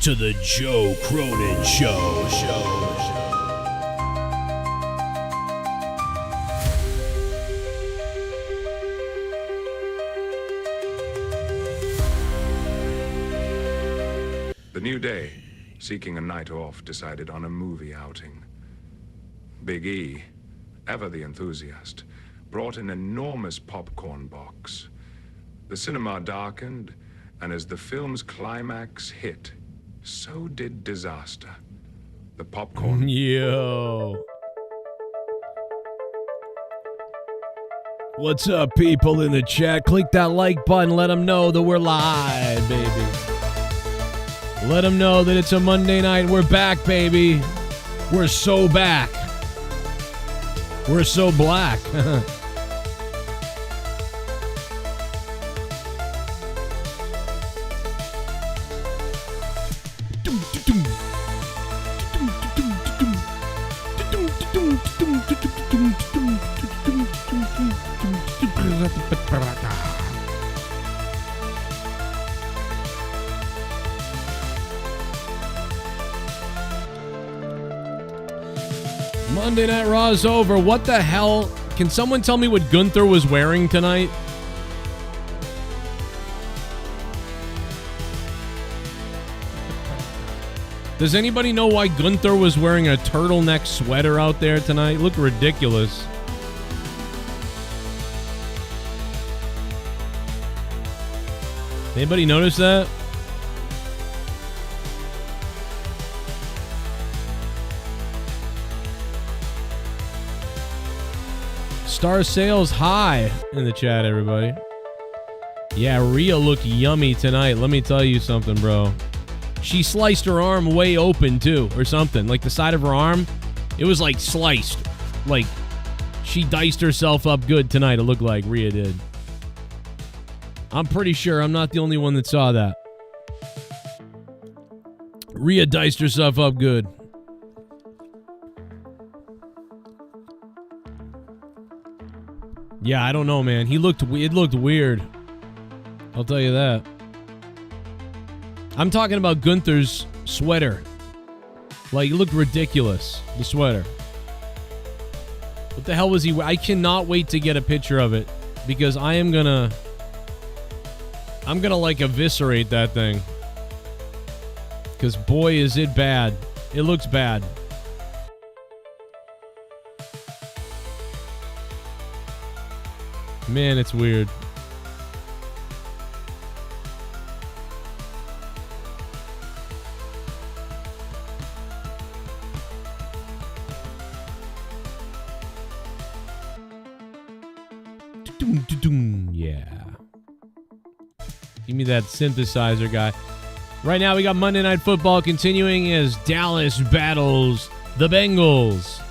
to the Joe Cronin Show. The New Day, seeking a night off, decided on a movie outing. Big E, ever the enthusiast, brought an enormous popcorn box. The cinema darkened, and as the film's climax hit, so did disaster. The popcorn... Yo. What's up, people in the chat? Click that like button. Let them know that we're live, baby. Let them know that it's a Monday night. We're back, baby. We're so back. We're so black. Monday Night Raw is over. What the hell? Can someone tell me what Gunther was wearing tonight? Does anybody know why Gunther was wearing a turtleneck sweater out there tonight? It looked ridiculous. Anybody notice that? Star sales high in the chat, everybody. Yeah, Rhea looked yummy tonight. Let me tell you something, bro. She sliced her arm way open, too, or something. Like, the side of her arm, it was, like, sliced. Like, she diced herself up good tonight, it looked like Rhea did. I'm pretty sure I'm not the only one that saw that. Rhea diced herself up good. Yeah, I don't know, man. It looked weird. I'll tell you that. I'm talking about Gunther's sweater. Like, it looked ridiculous, the sweater. What the hell was he wearing? I cannot wait to get a picture of it because I'm gonna like eviscerate that thing. Because boy, is it bad. It looks bad. Man, it's weird. Yeah. Give me that synthesizer guy. Right now we got Monday Night Football continuing as Dallas battles the Bengals.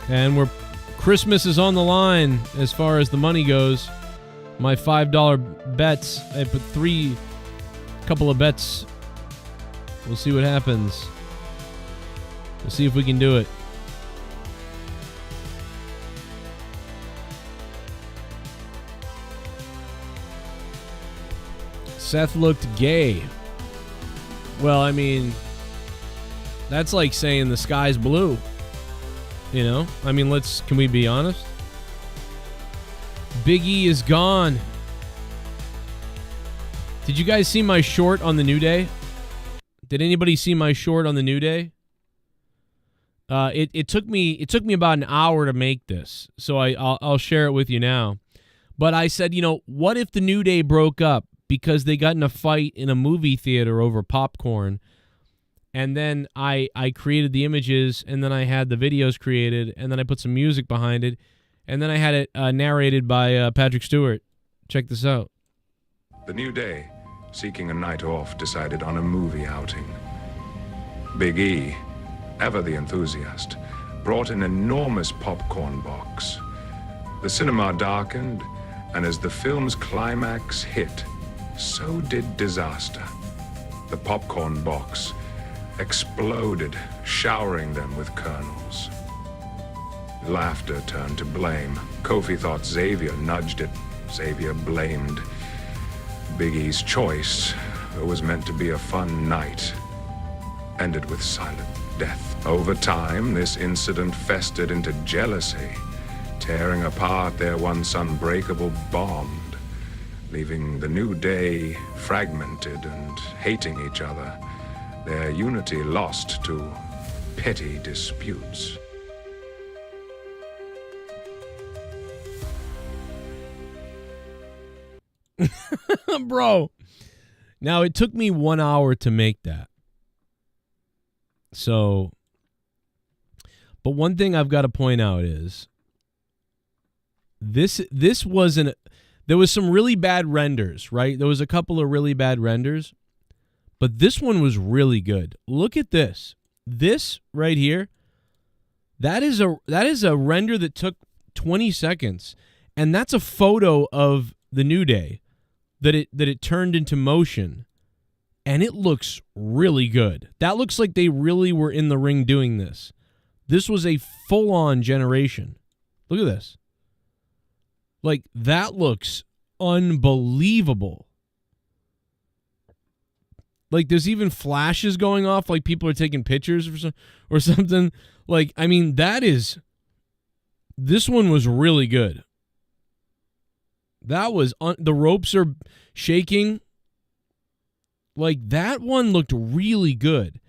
And Christmas is on the line as far as the money goes. My $5 bets, I put couple of bets. We'll see what happens. We'll see if we can do it. Seth looked gay. Well, I mean, that's like saying the sky's blue. You know? I mean, can we be honest? Big E is gone. Did you guys see my short on the New Day? Did anybody see my short on the New Day? It took me about an hour to make this, so I'll share it with you now. But I said, what if the New Day broke up because they got in a fight in a movie theater over popcorn? And then I created the images, and then I had the videos created, and then I put some music behind it, and then I had it narrated by Patrick Stewart. Check this out. The New Day, seeking a night off, decided on a movie outing. Big E, ever the enthusiast, brought an enormous popcorn box. The cinema darkened, and as the film's climax hit, so did disaster. The popcorn box exploded, showering them with kernels. Laughter turned to blame. Kofi thought Xavier nudged it. Xavier blamed. Big E's choice, though was meant to be a fun night, ended with silent death. Over time, this incident festered into jealousy, tearing apart their once unbreakable bond, leaving the New Day fragmented and hating each other, their unity lost to petty disputes. Bro, now it took me 1 hour to make that. So, but one thing I've got to point out is this wasn't, there was some really bad renders, right? There was a couple of really bad renders, but this one was really good. Look at this. This right here, that is a render that took 20 seconds, and that's a photo of the New Day that it turned into motion, and it looks really good. That looks like they really were in the ring doing this. This was a full-on generation. Look at this. Like, that looks unbelievable. Like, there's even flashes going off, like people are taking pictures or something. Like, I mean, this one was really good. That was, the ropes are shaking. Like, that one looked really good.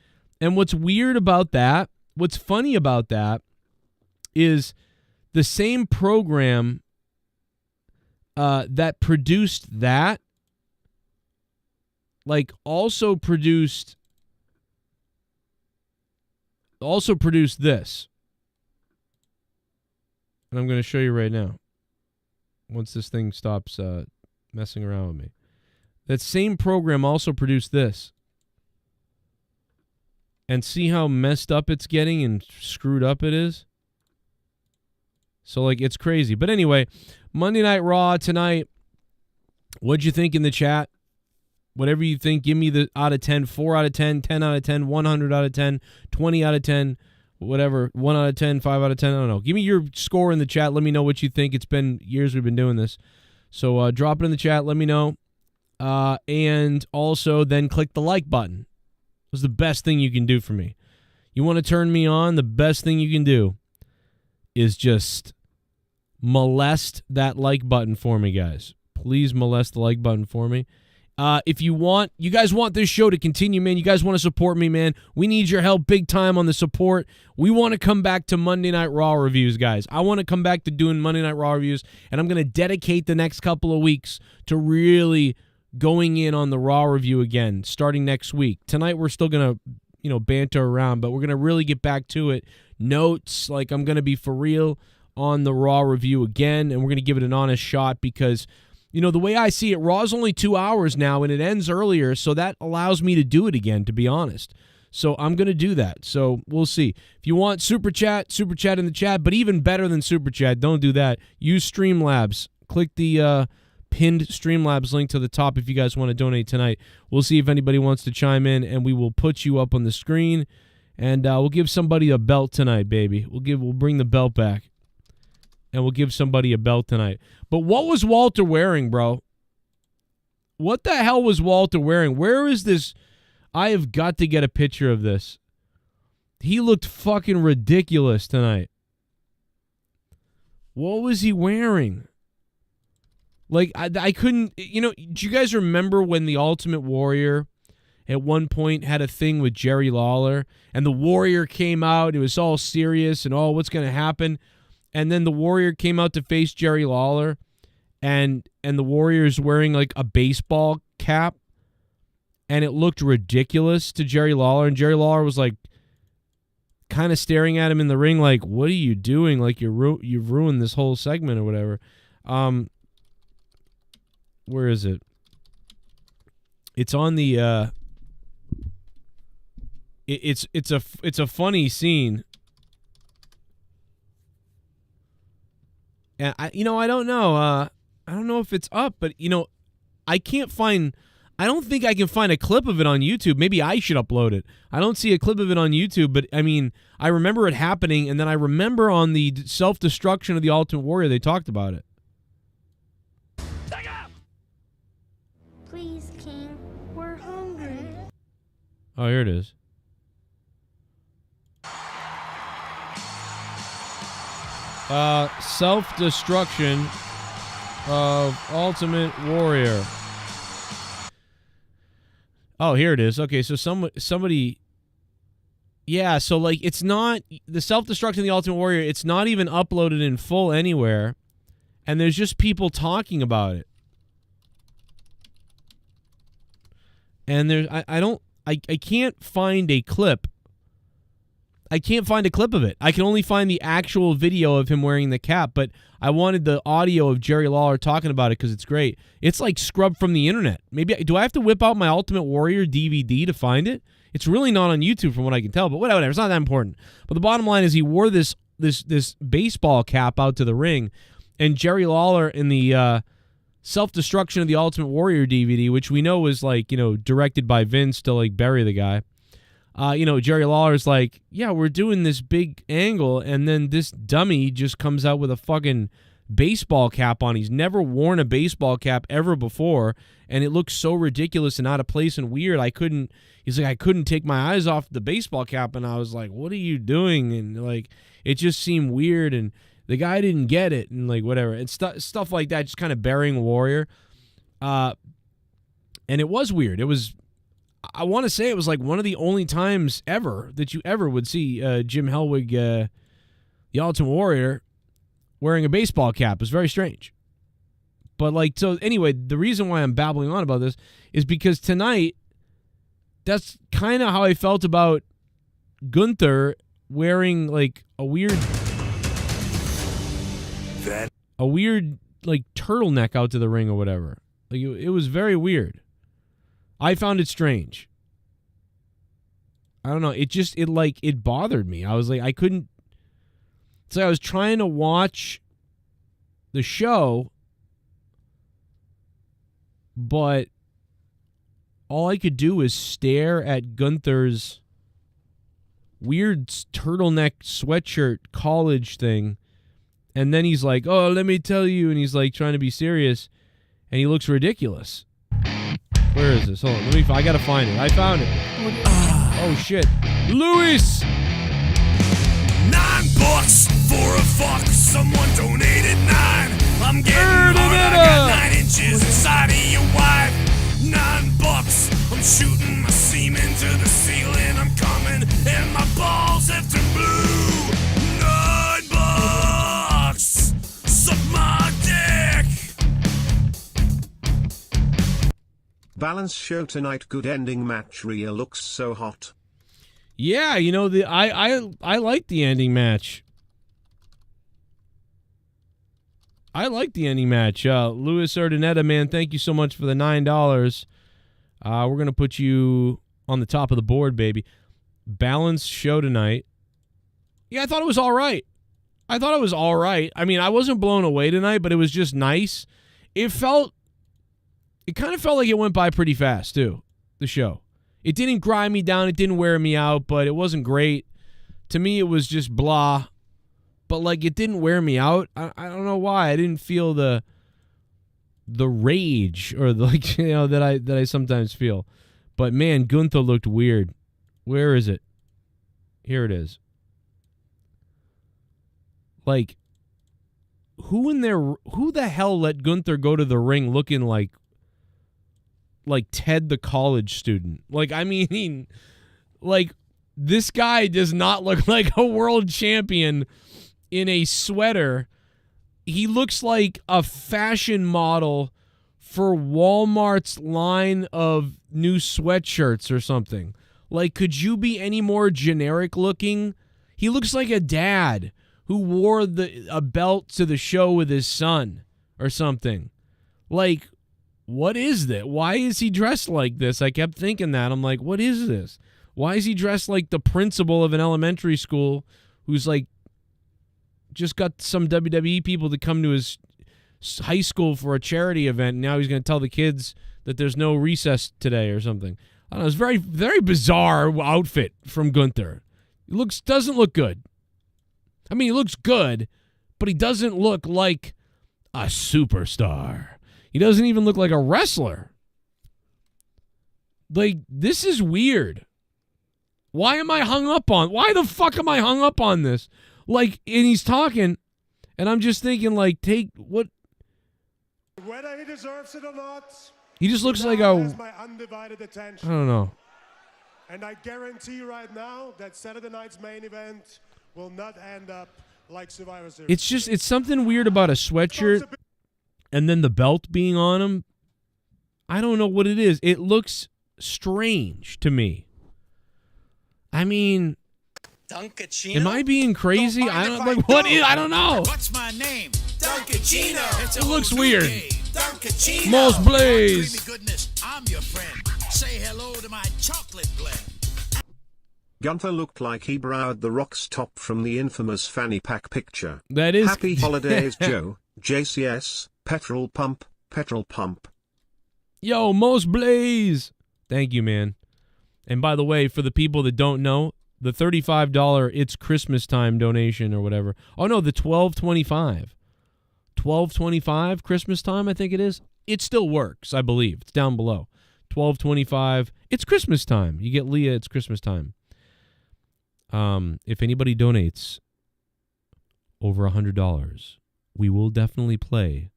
And what's weird about that, what's funny about that, is the same program that produced that, like, also produced this. And I'm going to show you right now, once this thing stops messing around with me. That same program also produced this. And see how messed up it's getting and screwed up it is? So, like, it's crazy. But anyway, Monday Night Raw tonight. What'd you think in the chat? Whatever you think, give me the out of 10, 4 out of 10, 10 out of 10, 100 out of 10, 20 out of 10, whatever, 1 out of 10, 5 out of 10, I don't know. Give me your score in the chat. Let me know what you think. It's been years we've been doing this. So drop it in the chat. Let me know. And also then click the like button. It was the best thing you can do for me. You want to turn me on? The best thing you can do is just molest that like button for me, guys. Please molest the like button for me. If you guys want this show to continue, man, you guys want to support me, man, we need your help big time on the support. We want to come back to Monday Night Raw reviews, guys. I want to come back to doing Monday Night Raw reviews, and I'm going to dedicate the next couple of weeks to really going in on the Raw review again, starting next week. Tonight, we're still going to, banter around, but we're going to really get back to it. Notes, like, I'm going to be for real on the Raw review again, and we're going to give it an honest shot because, the way I see it, Raw's only 2 hours now, and it ends earlier, so that allows me to do it again, to be honest. So I'm going to do that. So we'll see. If you want Super Chat in the chat, but even better than Super Chat, don't do that. Use Streamlabs. Click the pinned Streamlabs link to the top if you guys want to donate tonight. We'll see if anybody wants to chime in, and we will put you up on the screen, and we'll give somebody a belt tonight, baby. We'll bring the belt back. And we'll give somebody a belt tonight. But what was Walter wearing, bro? What the hell was Walter wearing? Where is this? I have got to get a picture of this. He looked fucking ridiculous tonight. What was he wearing? Like, I couldn't, do you guys remember when the Ultimate Warrior at one point had a thing with Jerry Lawler? And the Warrior came out. It was all serious and, what's going to happen? And then the Warrior came out to face Jerry Lawler, and the Warrior's wearing like a baseball cap, and it looked ridiculous to Jerry Lawler, and Jerry Lawler was like kind of staring at him in the ring like, what are you doing? Like, you've ruined this whole segment or whatever. Where is it? It's on the it's a funny scene. And I don't know. I don't know if it's up, but I can't find. I don't think I can find a clip of it on YouTube. Maybe I should upload it. I don't see a clip of it on YouTube, but I mean, I remember it happening, and then I remember on the self-destruction of the Ultimate Warrior, they talked about it. Please Oh, here it is. Self-destruction of Ultimate Warrior. Oh, here it is. Okay, so somebody... Yeah, so, like, it's not... The self-destruction of the Ultimate Warrior, it's not even uploaded in full anywhere, and there's just people talking about it. And there's... I can't find a clip. I can't find a clip of it. I can only find the actual video of him wearing the cap, but I wanted the audio of Jerry Lawler talking about it because it's great. It's like scrubbed from the internet. Maybe do I have to whip out my Ultimate Warrior DVD to find it? It's really not on YouTube from what I can tell, but whatever. It's not that important. But the bottom line is he wore this baseball cap out to the ring, and Jerry Lawler in the Self-Destruction of the Ultimate Warrior DVD, which we know was like, you know, directed by Vince to like bury the guy. You know, Jerry Lawler's like, yeah, we're doing this big angle, and then this dummy just comes out with a fucking baseball cap on. He's never worn a baseball cap ever before, and it looks so ridiculous and out of place and weird. He's like, I couldn't take my eyes off the baseball cap, and I was like, what are you doing? And like, it just seemed weird, and the guy didn't get it, and like, whatever. And stuff like that, just kind of burying Warrior. And it was weird. It was... I want to say it was like one of the only times ever that you ever would see Jim Hellwig, the Ultimate Warrior, wearing a baseball cap. It was very strange. But like, so anyway, the reason why I'm babbling on about this is because tonight, that's kind of how I felt about Gunther wearing like a weird like turtleneck out to the ring or whatever. Like it was very weird. I found it strange. I don't know. It bothered me. I was like, I couldn't. So I was trying to watch the show, but all I could do was stare at Gunther's weird turtleneck sweatshirt college thing. And then he's like, oh, let me tell you. And he's like trying to be serious. And he looks ridiculous. Where is this? Hold on. I gotta find it. I found it. Oh, shit. Luis! $9 for a fuck. Someone donated 9. I'm getting hard. I got 9 inches inside of your wife. $9. I'm shooting my semen to the ceiling. I'm coming and my balls have turned blue. $9. Suck my dick. Balance show tonight. Good ending match. Rhea looks so hot. Yeah, you know, I like the ending match. I like the ending match. Luis Urdaneta, man, thank you so much for the $9. We're going to put you on the top of the board, baby. Balanced show tonight. Yeah, I thought it was all right. I mean, I wasn't blown away tonight, but it was just nice. It kind of felt like it went by pretty fast, too, the show. It didn't grind me down. It didn't wear me out, but it wasn't great. To me, it was just blah. But, like, it didn't wear me out. I don't know why. I didn't feel the rage or, like, you know, that I sometimes feel. But, man, Gunther looked weird. Where is it? Here it is. Like, who the hell let Gunther go to the ring looking like Ted the college student? Like, I mean, like, this guy does not look like a world champion in a sweater. He looks like a fashion model for Walmart's line of new sweatshirts or something. Like, could you be any more generic looking? He looks like a dad who wore a belt to the show with his son or something. Like, what is that? Why is he dressed like this? I kept thinking that. I'm like, what is this? Why is he dressed like the principal of an elementary school who's like just got some WWE people to come to his high school for a charity event, and now he's going to tell the kids that there's no recess today or something? I don't know. It's very, very bizarre outfit from Gunther. It doesn't look good. I mean, he looks good, but he doesn't look like a superstar. He doesn't even look like a wrestler. Like, this is weird. Why the fuck am I hung up on this? Like, and he's talking, and I'm just thinking, like, take what? Whether he deserves it or not, he just looks like has my undivided attention. I don't know. And I guarantee right now that Saturday night's main event will not end up like Survivor Series. It's something weird about a sweatshirt and then the belt being on him. I don't know what it is. It looks strange to me. I mean, Duncachino? am I being crazy? I don't know. What's my name? Duncachino. It looks weird. Duncachino. Most Blaze. Creamy goodness, I'm your friend. Say hello to my chocolate blend. Gunther looked like he borrowed The Rock's top from the infamous fanny pack picture. That is Happy holidays, Joe. JCS, petrol pump, petrol pump. Yo, Most Blaze. Thank you, man. And by the way, for the people that don't know, the $35 It's Christmas Time donation or whatever. Oh, no, the $12.25. $12.25 Christmas Time, I think it is. It still works, I believe. It's down below. $12.25. It's Christmas time. You get Leah, it's Christmas time. If anybody donates over $100, we will definitely play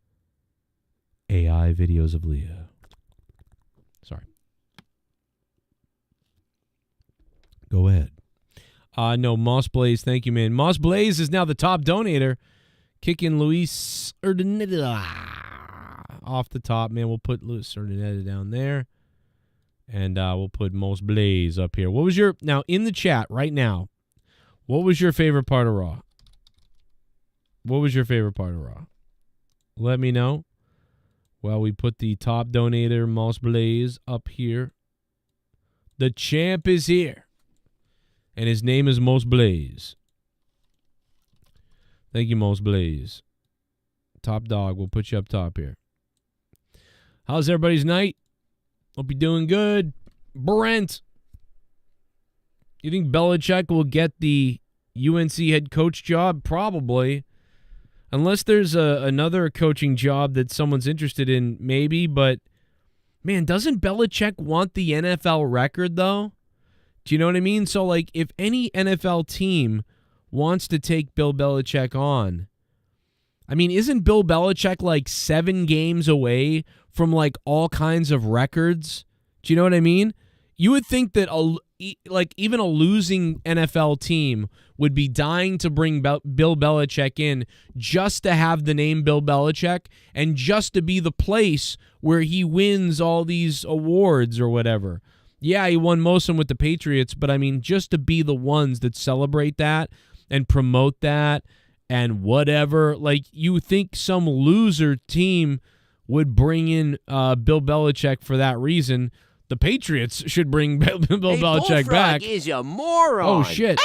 AI videos of Leah. Sorry. Go ahead. No, Moss Blaze, thank you, man. Moss Blaze is now the top donator. Kicking Luis Urdaneta off the top, man. We'll put Luis Urdaneta down there. And we'll put Most Blaze up here. What was your... Now, in the chat right now, what was your favorite part of Raw? What was your favorite part of Raw? Let me know. Well, we put the top donator, Most Blaze, up here. The champ is here. And his name is Most Blaze. Thank you, Most Blaze. Top dog. We'll put you up top here. How's everybody's night? Hope you're doing good. Brent, you think Belichick will get the UNC head coach job? Probably. Unless there's another coaching job that someone's interested in, maybe. But, man, doesn't Belichick want the NFL record, though? Do you know what I mean? So, like, if any NFL team wants to take Bill Belichick on, I mean, isn't Bill Belichick like 7 games away from like all kinds of records? Do you know what I mean? You would think that even a losing NFL team would be dying to bring Bill Belichick in just to have the name Bill Belichick and just to be the place where he wins all these awards or whatever. Yeah, he won most of them with the Patriots, but I mean, just to be the ones that celebrate that and promote that and whatever. Like, you think some loser team would bring in Bill Belichick for that reason. The Patriots should bring Bill Belichick back. Is a moron. Oh, shit.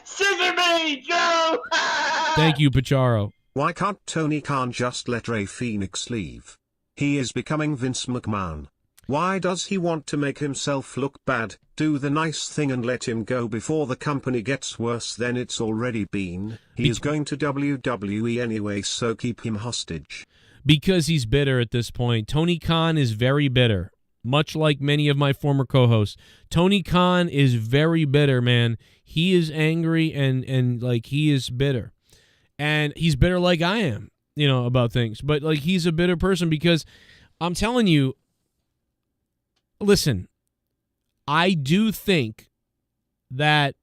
Scissor me, Joe! Thank you, Pacharo. Why can't Tony Khan just let Ray Phoenix leave? He is becoming Vince McMahon. Why does he want to make himself look bad, do the nice thing and let him go before the company gets worse than it's already been? He is going to WWE anyway, so keep him hostage. Because he's bitter at this point. Tony Khan is very bitter, much like many of my former co-hosts. Tony Khan is very bitter, man. He is angry and like, he is bitter. And he's bitter like I am, you know, about things. But, like, he's a bitter person because I'm telling you, listen, I do think that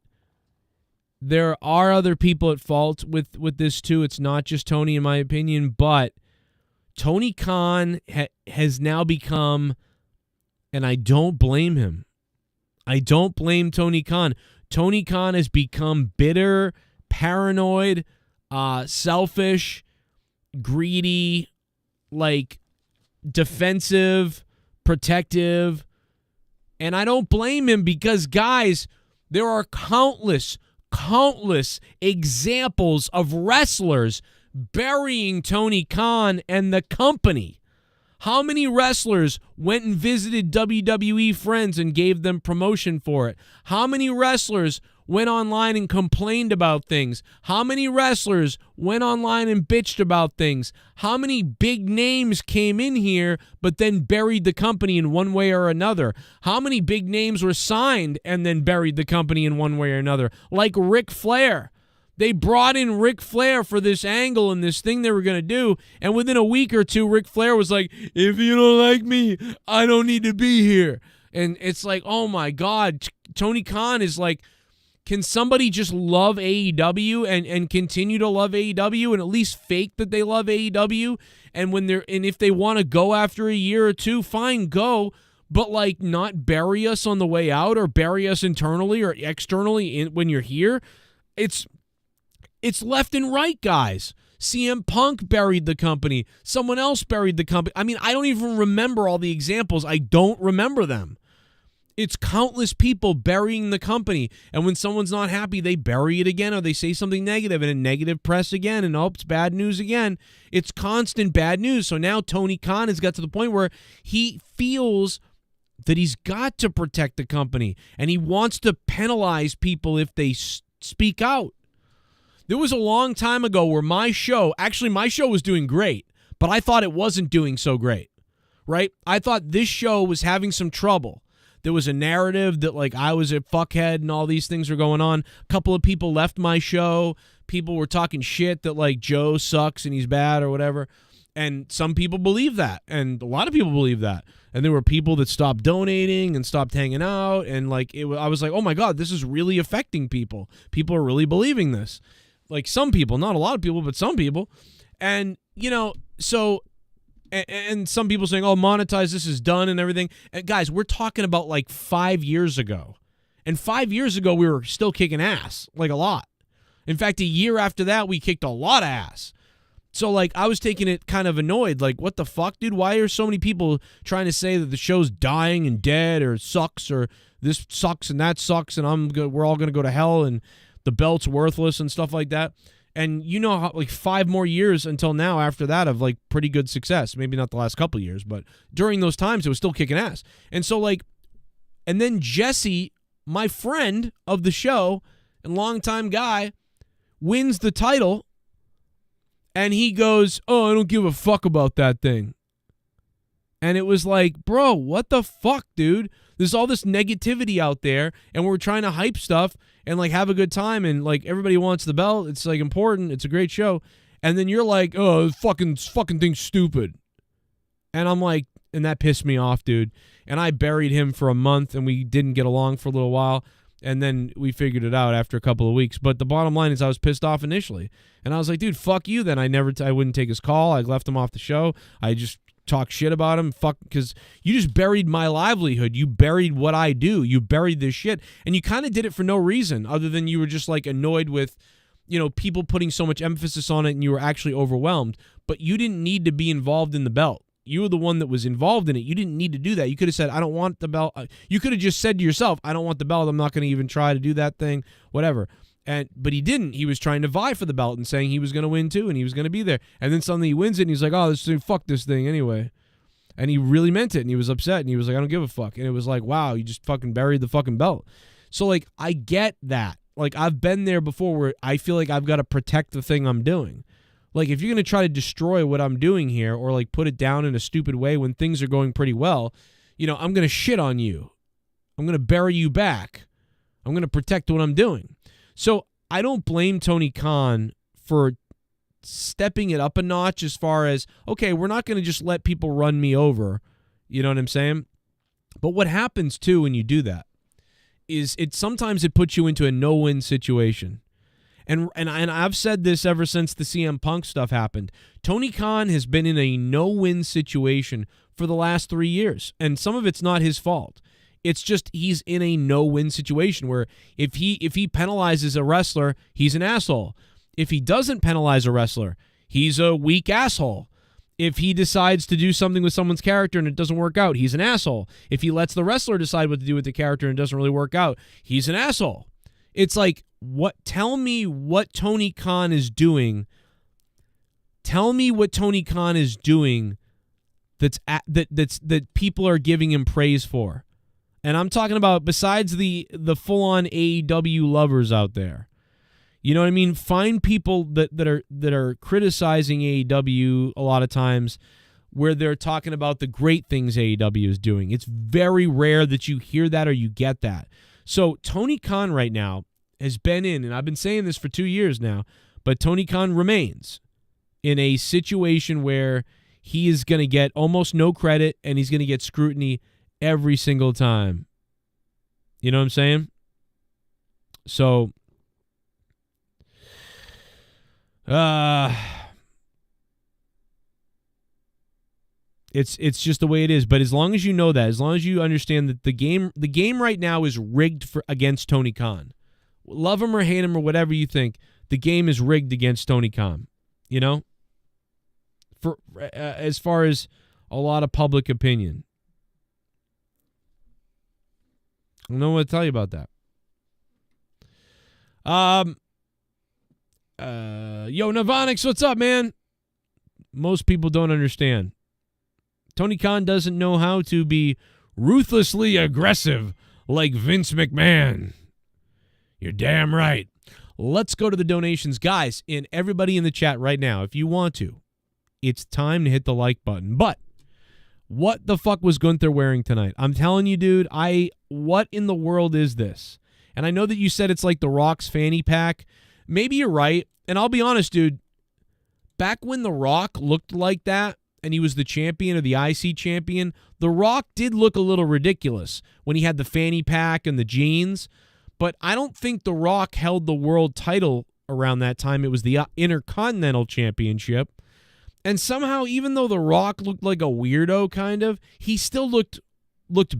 there are other people at fault with this too. It's not just Tony, in my opinion, but Tony Khan has now become, and I don't blame him. I don't blame Tony Khan. Tony Khan has become bitter, paranoid, selfish, greedy, like defensive, protective, and I don't blame him because, guys, there are countless examples of wrestlers burying Tony Khan and the company, How many wrestlers went and visited WWE friends and gave them promotion for it? How many wrestlers went online and complained about things? How many wrestlers went online and bitched about things? How many big names came in here but then buried the company in one way or another? How many big names were signed and then buried the company in one way or another? Like Ric Flair. They brought in Ric Flair for this angle and this thing they were going to do, and within a week or two, Ric Flair was like, if you don't like me, I don't need to be here. And it's like, oh my God, Tony Khan is like, can somebody just love AEW and continue to love AEW and at least fake that they love AEW? And if they want to go after a year or two, fine, go, but like not bury us on the way out or bury us internally or externally when you're here. It's left and right, guys. CM Punk buried the company. Someone else buried the company. I mean, I don't even remember all the examples. I don't remember them. It's countless people burying the company. And when someone's not happy, they bury it again or they say something negative and a negative press again. And it's bad news again. It's constant bad news. So now Tony Khan has got to the point where he feels that he's got to protect the company. And he wants to penalize people if they speak out. There was a long time ago where my show was doing great, but I thought it wasn't doing so great, right? I thought this show was having some trouble. There was a narrative that, like, I was a fuckhead and all these things were going on. A couple of people left my show. People were talking shit that, like, Joe sucks and he's bad or whatever. And some people believe that, and a lot of people believe that. And there were people that stopped donating and stopped hanging out, and, like, I was like, oh, my God, this is really affecting people. People are really believing this. Like some people, not a lot of people, but some people. And, you know, so, and some people saying, oh, monetize, this is done and everything. And guys, we're talking about like 5 years ago. And 5 years ago, we were still kicking ass, like a lot. In fact, a year after that, we kicked a lot of ass. So, like, I was taking it kind of annoyed. Like, what the fuck, dude? Why are so many people trying to say that the show's dying and dead or sucks or this sucks and that sucks and we're all going to go to hell and the belt's worthless and stuff like that. And you know how, like, 5 more years until now after that of, like, pretty good success. Maybe not the last couple of years, but during those times, it was still kicking ass. And so, like, and then Jesse, my friend of the show and longtime guy, wins the title, and he goes, oh, I don't give a fuck about that thing. And it was like, bro, what the fuck, dude? There's all this negativity out there, and we're trying to hype stuff and, like, have a good time, and, like, everybody wants the belt. It's, like, important. It's a great show. And then you're like, oh, fucking thing's stupid. And I'm like, and that pissed me off, dude. And I buried him for a month, and we didn't get along for a little while, and then we figured it out after a couple of weeks. But the bottom line is I was pissed off initially. And I was like, dude, fuck you then. I wouldn't take his call. I left him off the show. I just talk shit about him, because you just buried my livelihood. You buried what I do. You buried this shit, and you kind of did it for no reason other than you were just, like, annoyed with, you know, people putting so much emphasis on it, and you were actually overwhelmed. But you didn't need to be involved in the belt. You were the one that was involved in it. You didn't need to do that. You could have said, I don't want the belt. You could have just said to yourself, I don't want the belt. I'm not going to even try to do that thing, whatever. But he didn't. He was trying to vie for the belt and saying he was going to win too, and he was going to be there. And then suddenly he wins it, and he's like, oh, this thing, fuck this thing anyway. And he really meant it, and he was upset, and he was like, I don't give a fuck. And it was like, wow, you just fucking buried the fucking belt. So, like, I get that. Like, I've been there before where I feel like I've got to protect the thing I'm doing. Like, if you're going to try to destroy what I'm doing here or, like, put it down in a stupid way when things are going pretty well, you know, I'm going to shit on you. I'm going to bury you back. I'm going to protect what I'm doing. So I don't blame Tony Khan for stepping it up a notch as far as, okay, we're not going to just let people run me over. You know what I'm saying? But what happens, too, when you do that is sometimes it puts you into a no-win situation. And I've said this ever since the CM Punk stuff happened. Tony Khan has been in a no-win situation for the last 3 years, and some of it's not his fault. It's just he's in a no-win situation where if he penalizes a wrestler, he's an asshole. If he doesn't penalize a wrestler, he's a weak asshole. If he decides to do something with someone's character and it doesn't work out, he's an asshole. If he lets the wrestler decide what to do with the character and it doesn't really work out, he's an asshole. It's like, tell me what Tony Khan is doing. Tell me what Tony Khan is doing that people are giving him praise for. And I'm talking about besides the full-on AEW lovers out there. You know what I mean? Find people that are criticizing AEW a lot of times where they're talking about the great things AEW is doing. It's very rare that you hear that or you get that. So Tony Khan right now has been in, and I've been saying this for 2 years now, but Tony Khan remains in a situation where he is going to get almost no credit and he's going to get scrutiny every single time. You know what I'm saying? So, it's just the way it is. But as long as you know that, as long as you understand that the game right now is rigged against Tony Khan. Love him or hate him or whatever you think, the game is rigged against Tony Khan. You know, for as far as a lot of public opinion. I don't know what to tell you about that. Yo, Navonix, what's up, man? Most people don't understand. Tony Khan doesn't know how to be ruthlessly aggressive like Vince McMahon. You're damn right. Let's go to the donations. Guys, and everybody in the chat right now, if you want to, it's time to hit the like button. But what the fuck was Gunther wearing tonight? I'm telling you, dude, what in the world is this? And I know that you said it's like The Rock's fanny pack. Maybe you're right. And I'll be honest, dude, back when The Rock looked like that and he was the champion or the IC champion, The Rock did look a little ridiculous when he had the fanny pack and the jeans. But I don't think The Rock held the world title around that time. It was the Intercontinental Championship. And somehow, even though The Rock looked like a weirdo, kind of, he still looked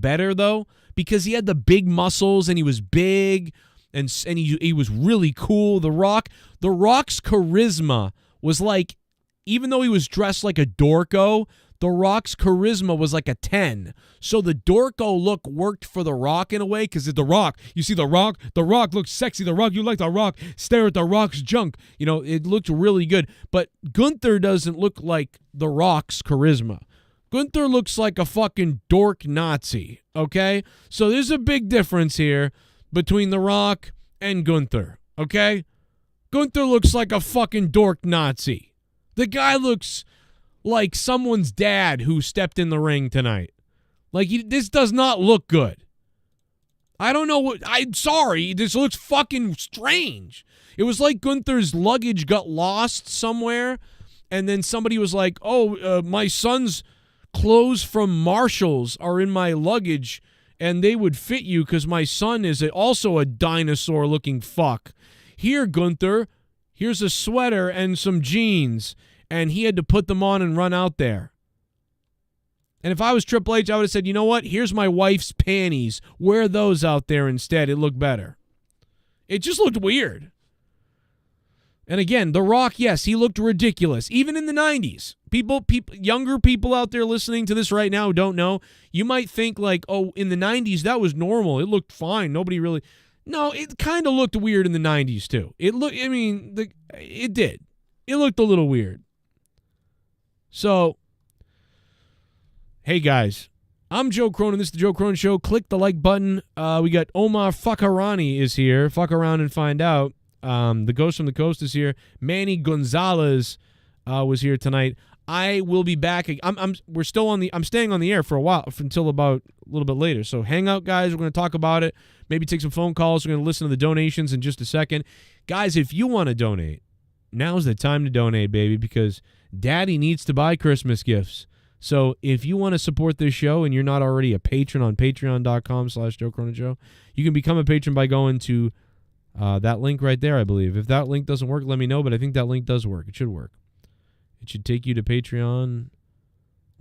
better, though, because he had the big muscles and he was big and he was really cool. The Rock's charisma was like, even though he was dressed like a dorko, The Rock's charisma was like a 10. So the dorko look worked for The Rock in a way because it's The Rock. You see The Rock looks sexy. The Rock, you like The Rock, stare at The Rock's junk. You know, it looked really good. But Gunther doesn't look like The Rock's charisma. Gunther looks like a fucking dork Nazi, okay? So there's a big difference here between The Rock and Gunther, okay? Gunther looks like a fucking dork Nazi. The guy looks like someone's dad who stepped in the ring tonight. Like, this does not look good. I don't know I'm sorry. This looks fucking strange. It was like Gunther's luggage got lost somewhere, and then somebody was like, my son's clothes from Marshall's are in my luggage, and they would fit you because my son is also a dinosaur-looking fuck. Here, Gunther, here's a sweater and some jeans, and he had to put them on and run out there. And if I was Triple H, I would have said, you know what? Here's my wife's panties. Wear those out there instead. It looked better. It just looked weird. And again, The Rock, yes, he looked ridiculous. Even in the 90s. Younger people out there listening to this right now who don't know, you might think like, in the 90s, that was normal. It looked fine. Nobody really... No, it kind of looked weird in the 90s, too. It did. It looked a little weird. So, hey, guys. I'm Joe Cronin. This is the Joe Cronin Show. Click the like button. We got Omar Fakarani is here. Fuck around and find out. The Ghost from the Coast is here. Manny Gonzalez was here tonight. I will be back. I'm staying on the air for a while, until about a little bit later. So hang out, guys. We're going to talk about it. Maybe take some phone calls. We're going to listen to the donations in just a second. Guys, if you want to donate, now's the time to donate, baby, because Daddy needs to buy Christmas gifts. So if you want to support this show and you're not already a patron on patreon.com/Joe Cronin Show, you can become a patron by going to that link right there, I believe. If that link doesn't work, let me know, but I think that link does work. It should work. It should take you to Patreon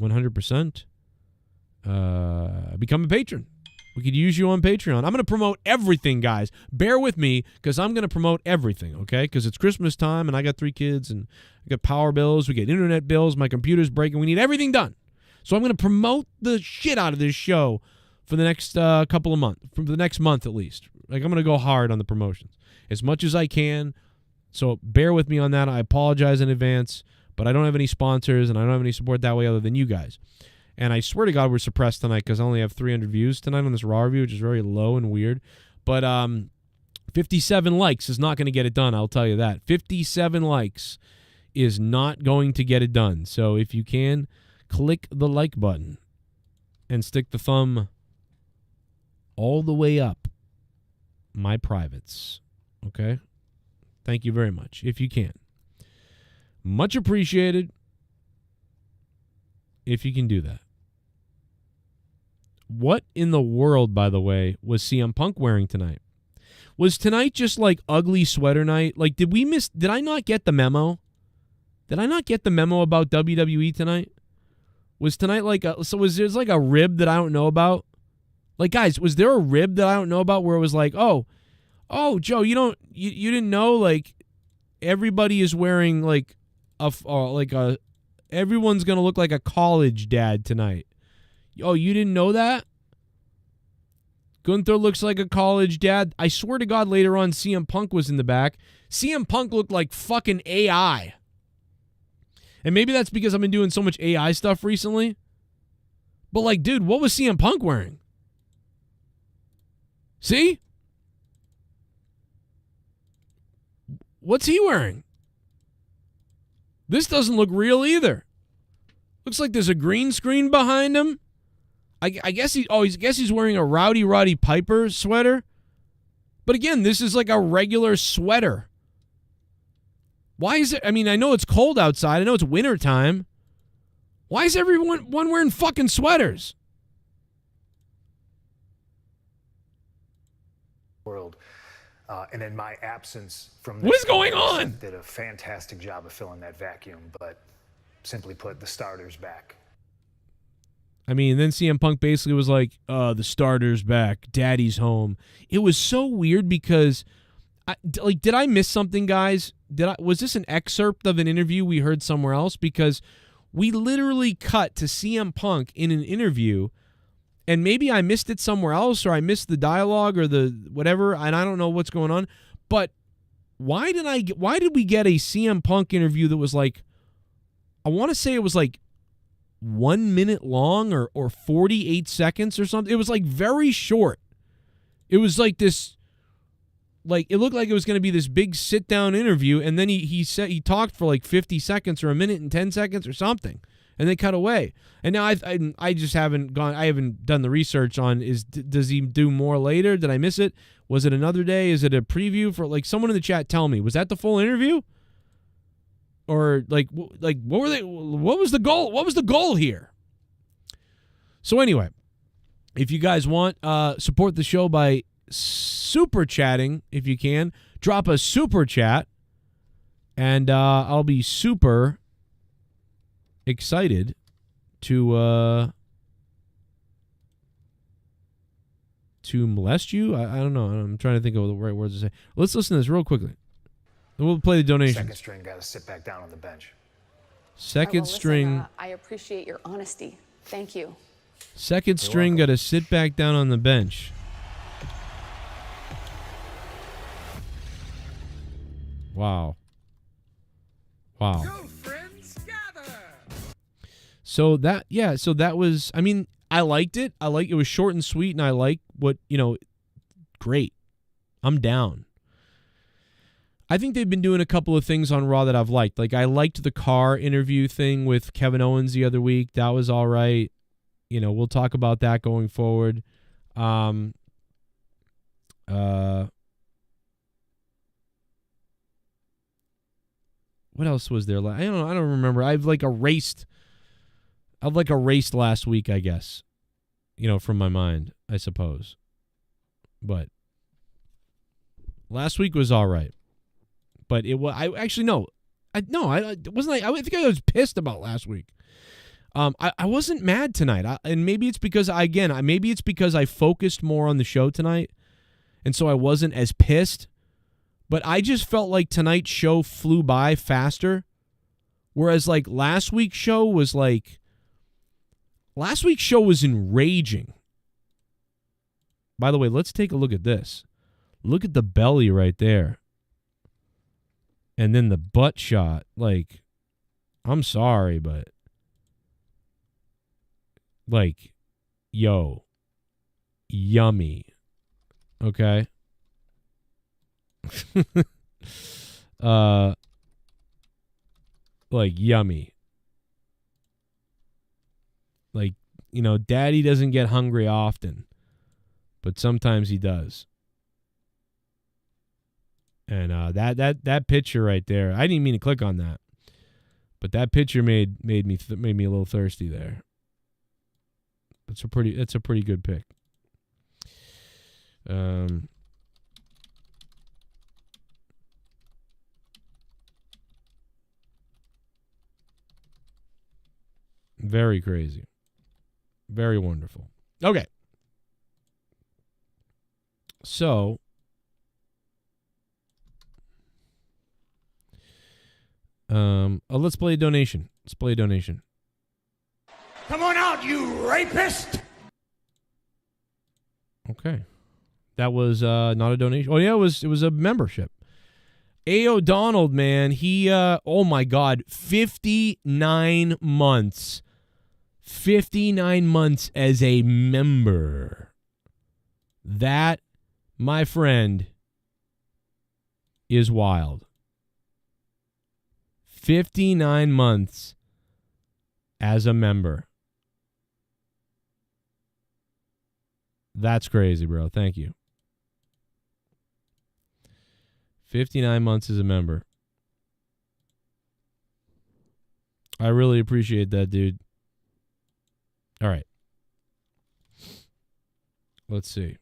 100%. Become a patron. We could use you on Patreon. I'm going to promote everything, guys. Bear with me because I'm going to promote everything, okay? Because it's Christmas time and I got 3 kids and I got power bills. We get internet bills. My computer's breaking. We need everything done. So I'm going to promote the shit out of this show for the next couple of months, for the next month at least. Like, I'm going to go hard on the promotions as much as I can. So bear with me on that. I apologize in advance. But But I don't have any sponsors, and I don't have any support that way other than you guys. And I swear to God we're suppressed tonight because I only have 300 views tonight on this Raw review, which is very low and weird. But 57 likes is not going to get it done, I'll tell you that. 57 likes is not going to get it done. So if you can, click the like button and stick the thumb all the way up my privates. Okay? Thank you very much, if you can. Much appreciated if you can do that. What in the world, by the way, was CM Punk wearing tonight? Was tonight just like ugly sweater night? Like, did I not get the memo? Did I not get the memo about WWE tonight? Was tonight like was there like a rib that I don't know about? Like, guys, was there a rib that I don't know about where it was like, oh, Joe, you didn't know, like, everybody is wearing like everyone's gonna look like a college dad tonight. Oh, you didn't know that? Gunther looks like a college dad. I swear to God, later on, CM Punk was in the back. CM Punk looked like fucking AI. And maybe that's because I've been doing so much AI stuff recently. But, like, dude, what was CM Punk wearing? See? What's he wearing? This doesn't look real either. Looks like there's a green screen behind him. I guess he's wearing a Roddy Piper sweater. But again, this is like a regular sweater. Why is it? I mean, I know it's cold outside. I know it's winter time. Why is everyone wearing fucking sweaters? World. And in my absence from what is going on? Did a fantastic job of filling that vacuum, but simply put, the starter's back. I mean, then CM Punk basically was like, the starter's back, daddy's home. It was so weird because, did I miss something, guys? Was this an excerpt of an interview we heard somewhere else? Because we literally cut to CM Punk in an interview, and maybe I missed it somewhere else, or I missed the dialogue or the whatever, and I don't know what's going on. But why did we get a CM Punk interview that was like, I want to say it was like 1 minute long or 48 seconds or something. It was like very short. It was like this, like it looked like it was going to be this big sit down interview, and then he talked for like 50 seconds or a minute and 10 seconds or something, and then cut away. And now I just haven't gone. I haven't done the research on does he do more later? Did I miss it? Was it another day? Is it a preview for like someone in the chat? Tell me, was that the full interview? Or like what were they? What was the goal? What was the goal here? So anyway, if you guys want support the show by super chatting, if you can, drop a super chat, and I'll be super excited to molest you. I don't know. I'm trying to think of the right words to say. Let's listen to this real quickly. And we'll play the donation. Second string got to sit back down on the bench. Second string. I appreciate your honesty. Thank you. Second string got to sit back down on the bench. Wow. Wow. Go, friends, gather. So that was, I mean, I liked it. It was short and sweet, and I like what, great. I'm down. I think they've been doing a couple of things on Raw that I've liked. Like, I liked the car interview thing with Kevin Owens the other week. That was all right. We'll talk about that going forward. What else was there? I don't remember. I've erased last week, I guess. From my mind, I suppose. But last week was all right. But it was. I actually no. I wasn't. I think I was pissed about last week. I wasn't mad tonight, and maybe it's because I focused more on the show tonight, and so I wasn't as pissed. But I just felt like tonight's show flew by faster, whereas like last week's show was enraging. By the way, let's take a look at this. Look at the belly right there. And then the butt shot, I'm sorry, but like, yo, yummy. Okay. Like yummy. Like, you know, daddy doesn't get hungry often, but sometimes he does. And that picture right there, I didn't mean to click on that, but that picture made me a little thirsty there. It's a pretty good pick. Very crazy. Very wonderful. Okay. So, let's play a donation. Come on out, you rapist! Okay. That was not a donation. Oh yeah, it was a membership. A. O'Donnell, man, he oh my God, 59 months. 59 months as a member. That, my friend, is wild. 59 months as a member. That's crazy, bro. Thank you. 59 months as a member. I really appreciate that, dude. All right. Let's see.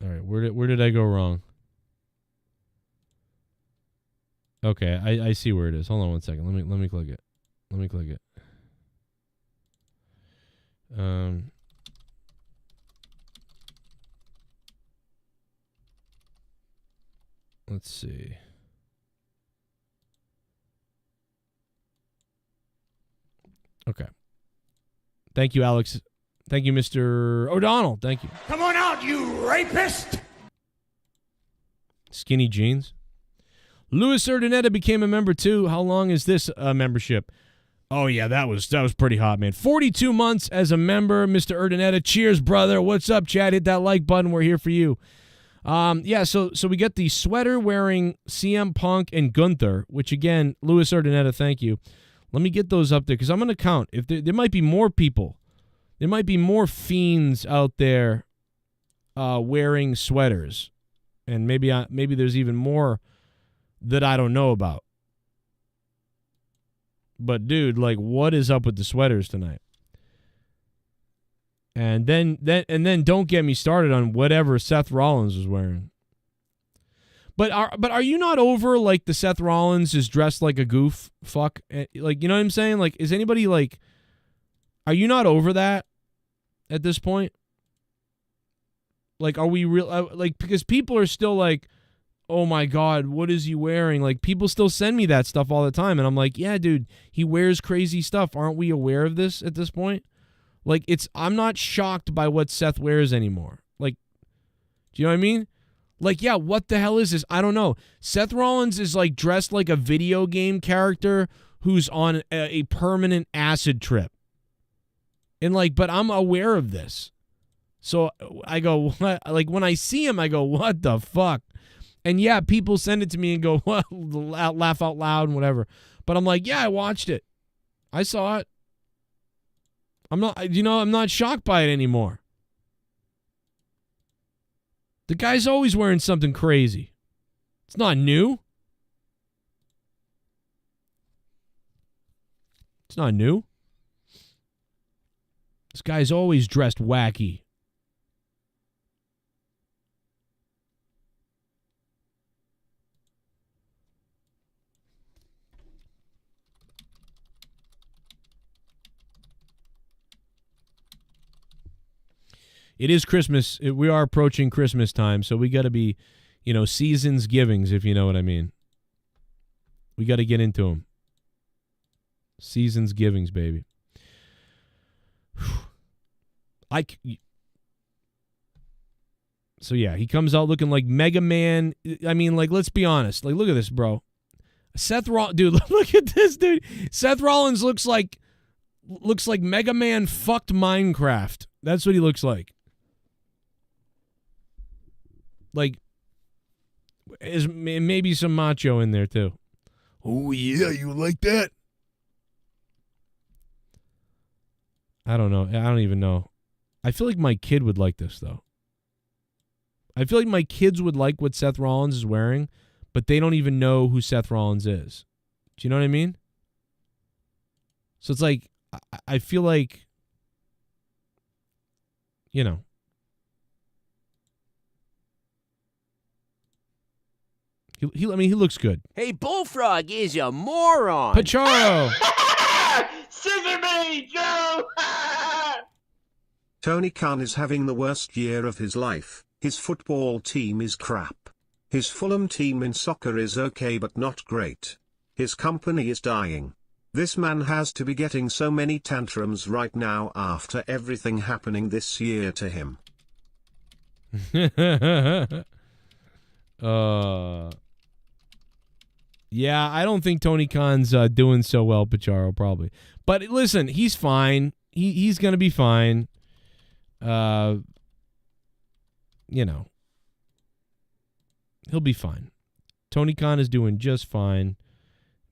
All right, where did I go wrong? Okay, I see where it is. Hold on 1 second. Let me click it. Let's see. Okay. Thank you, Alex. Thank you, Mr. O'Donnell. Thank you. Come on out, you rapist! Skinny jeans. Louis Urdaneta became a member too. How long is this membership? Oh yeah, that was pretty hot, man. 42 months as a member, Mr. Urdaneta. Cheers, brother. What's up, Chad? Hit that like button. We're here for you. Yeah, so we get the sweater wearing CM Punk and Gunther, which again, Louis Urdaneta, thank you. Let me get those up there because I'm going to count. If there might be more people. There might be more fiends out there wearing sweaters. And maybe there's even more that I don't know about. But dude, like, what is up with the sweaters tonight? And then don't get me started on whatever Seth Rollins was wearing. But are you not over, like, the Seth Rollins is dressed like a goof fuck? Like, you know what I'm saying? Like, is anybody, like, are you not over that at this point? Like, are we real? Like, because people are still like, oh my God, what is he wearing? Like, people still send me that stuff all the time. And I'm like, yeah, dude, he wears crazy stuff. Aren't we aware of this at this point? Like, I'm not shocked by what Seth wears anymore. Like, do you know what I mean? Like, yeah, what the hell is this? I don't know. Seth Rollins is, like, dressed like a video game character who's on a permanent acid trip. And, like, but I'm aware of this. So I go, what? Like, when I see him, I go, what the fuck? And, yeah, people send it to me and go, well, laugh out loud and whatever. But I'm like, yeah, I watched it. I saw it. I'm not shocked by it anymore. The guy's always wearing something crazy. It's not new. It's not new. This guy's always dressed wacky. It is Christmas. We are approaching Christmas time, so we got to be, seasons givings, if you know what I mean. We got to get into them. Seasons givings, baby. So, yeah, he comes out looking like Mega Man. I mean, like, let's be honest. Like, look at this, bro. Seth Rollins, dude, look at this, dude. Seth Rollins looks like Mega Man fucked Minecraft. That's what he looks like. Like, is maybe some macho in there too. Oh yeah, you like that? I don't know. I don't even know. I feel like my kid would like this though. I feel like my kids would like what Seth Rollins is wearing, but they don't even know who Seth Rollins is. Do you know what I mean? So it's like, I feel like, you know. He looks good. Hey, Bullfrog is a moron. Pacharo. Scissor me, Joe. Tony Khan is having the worst year of his life. His football team is crap. His Fulham team in soccer is okay but not great. His company is dying. This man has to be getting so many tantrums right now after everything happening this year to him. Yeah, I don't think Tony Khan's doing so well, Pacharo, probably. But listen, he's fine. He's going to be fine. You know. He'll be fine. Tony Khan is doing just fine.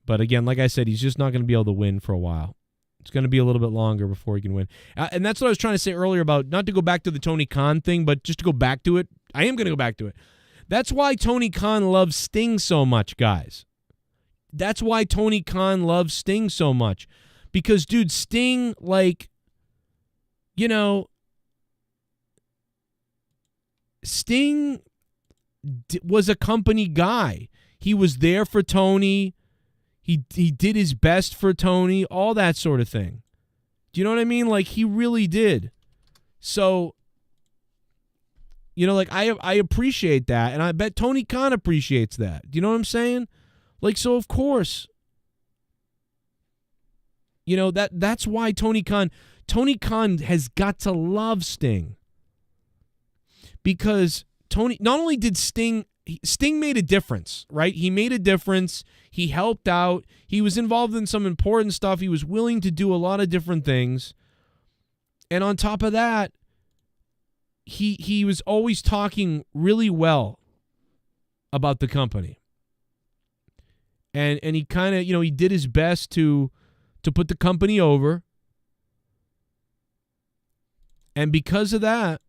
But again, like I said, he's just not going to be able to win for a while. It's going to be a little bit longer before he can win. And that's what I was trying to say earlier about, not to go back to the Tony Khan thing, but just to go back to it. I am going to go back to it. That's why Tony Khan loves Sting so much, guys. That's why Tony Khan loves Sting so much. Because, dude, Sting, like, you know, Sting was a company guy. He was there for Tony. He did his best for Tony, all that sort of thing. Do you know what I mean? Like, he really did. So, you know, like, I appreciate that, and I bet Tony Khan appreciates that. Do you know what I'm saying? Like, so of course, you know, that's why Tony Khan has got to love Sting. Because Tony, not only did Sting made a difference, right? He made a difference. He helped out. He was involved in some important stuff. He was willing to do a lot of different things. And on top of that, he was always talking really well about the company. And he kind of, you know, he did his best to put the company over. And because of that,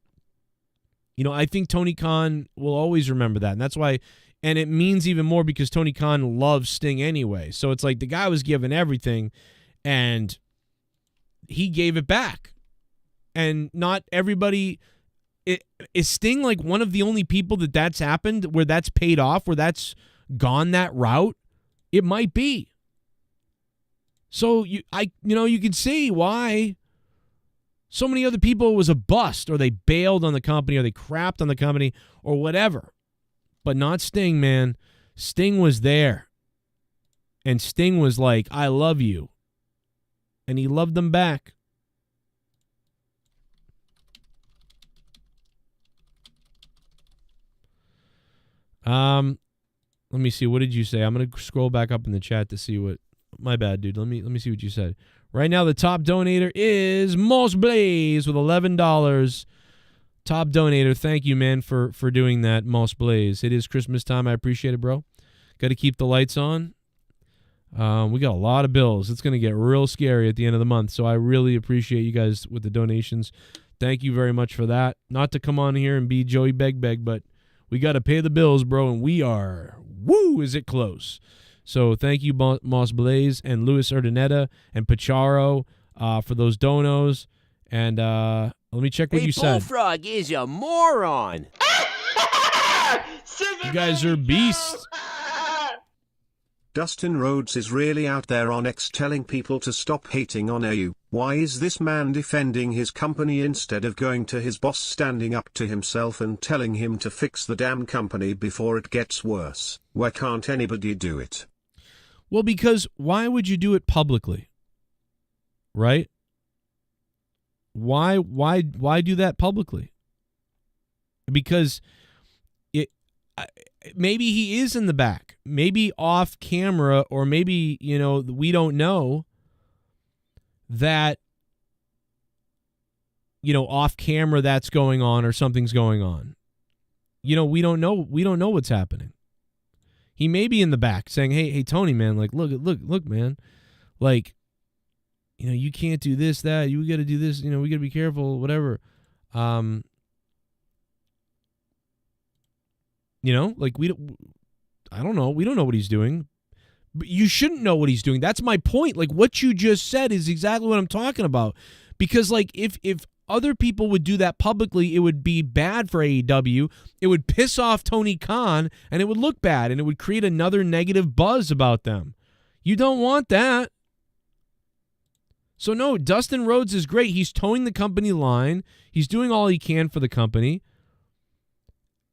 you know, I think Tony Khan will always remember that. And that's why, and it means even more because Tony Khan loves Sting anyway. So it's like the guy was given everything and he gave it back. And not everybody, is Sting like one of the only people that's happened, where that's paid off, where that's gone that route? It might be. So you can see why so many other people it was a bust, or they bailed on the company, or they crapped on the company, or whatever. But not Sting, man. Sting was there. And Sting was like, I love you. And he loved them back. Let me see. What did you say? I'm going to scroll back up in the chat to see what... My bad, dude. Let me see what you said. Right now, the top donator is Moss Blaze with $11. Top donator. Thank you, man, for doing that, Moss Blaze. It is Christmas time. I appreciate it, bro. Got to keep the lights on. We got a lot of bills. It's going to get real scary at the end of the month, so I really appreciate you guys with the donations. Thank you very much for that. Not to come on here and be Joey Beg, but we got to pay the bills, bro, and we are, is it close. So thank you, Moss Blaze and Luis Urdaneta and Pacharo for those donos. And let me check what you said. Bullfrog is a moron. You guys are beasts. Dustin Rhodes is really out there on X telling people to stop hating on AU. Why is this man defending his company instead of going to his boss, standing up to himself and telling him to fix the damn company before it gets worse? Why can't anybody do it? Well, because why would you do it publicly? Right? Why do that publicly? Because maybe he is in the back. maybe off camera, or maybe, you know, we don't know that, you know, off camera that's going on or something's going on. You know, we don't know what's happening. He may be in the back saying, hey, Tony, man, like, look, man, like, you know, you can't do this, that, you got to do this, you know, we got to be careful, whatever. You know, like, I don't know. We don't know what he's doing. But you shouldn't know what he's doing. That's my point. Like, what you just said is exactly what I'm talking about. Because, like, if other people would do that publicly, it would be bad for AEW. It would piss off Tony Khan, and it would look bad, and it would create another negative buzz about them. You don't want that. So, no, Dustin Rhodes is great. He's towing the company line. He's doing all he can for the company.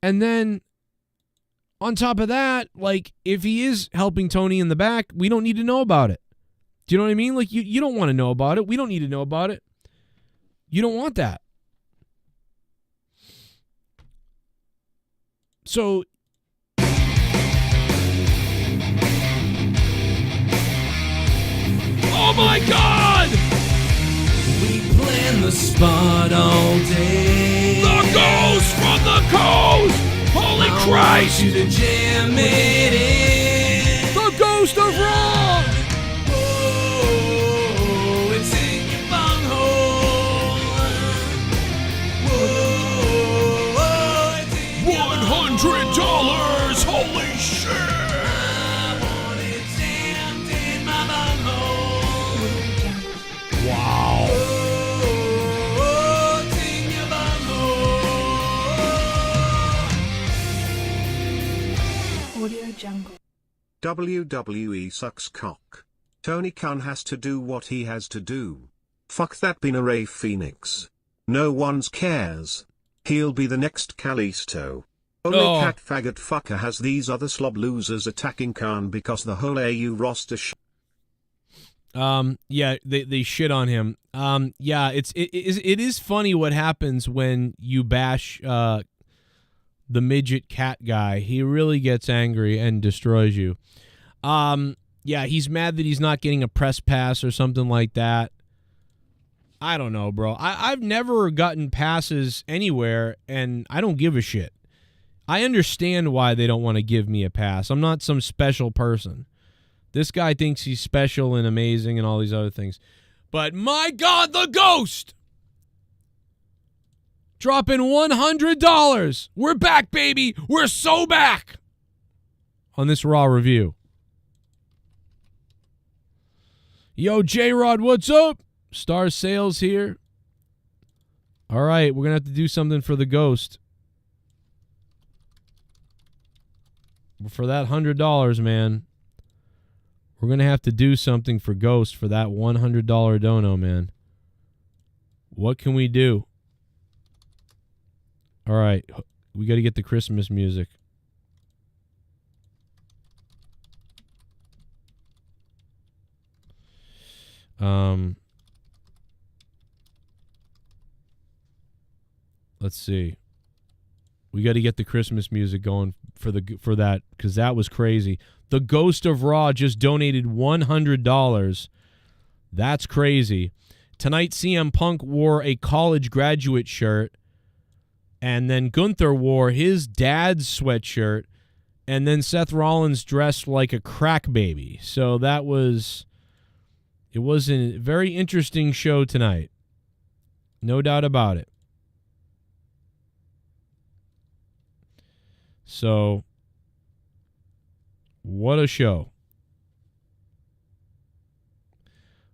And then, on top of that, like, if he is helping Tony in the back, we don't need to know about it. Do you know what I mean? Like, you don't want to know about it. We don't need to know about it. You don't want that. So, oh my God! We plan the spot all day. The ghost from the coast! Holy Christ! You to jam it in. The ghost of Raw! Whoa, it's in your bunghole. Whoa, it's in your $100! Holy shit! I want it jammed in my bunghole. Wow. Whoa, it's in your bunghole. Audio Jungle. WWE sucks cock. Tony Khan has to do what he has to do. Fuck that Ray Phoenix. No one's cares. He'll be the next Kalisto. Only cat faggot fucker has these other slob losers attacking Khan because the whole AU roster yeah, they shit on him. Yeah, it is funny what happens when you bash the midget cat guy. He really gets angry and destroys you. Yeah, he's mad that he's not getting a press pass or something like that. I don't know, bro. I've never gotten passes anywhere, and I don't give a shit. I understand why they don't want to give me a pass. I'm not some special person. This guy thinks he's special and amazing and all these other things. But my God, the ghost! Dropping $100. We're back, baby. We're so back on this Raw review. Yo, J-Rod, what's up? Star Sales here. All right, we're going to have to do something for the ghost. For that $100, man. We're going to have to do something for Ghost for that $100 dono, man. What can we do? All right, we got to get the Christmas music. Let's see. We got to get the Christmas music going for that, because that was crazy. The Ghost of Raw just donated $100. That's crazy. Tonight, CM Punk wore a college graduate shirt, and then Gunther wore his dad's sweatshirt, and then Seth Rollins dressed like a crack baby. So it was a very interesting show tonight. No doubt about it. So, what a show.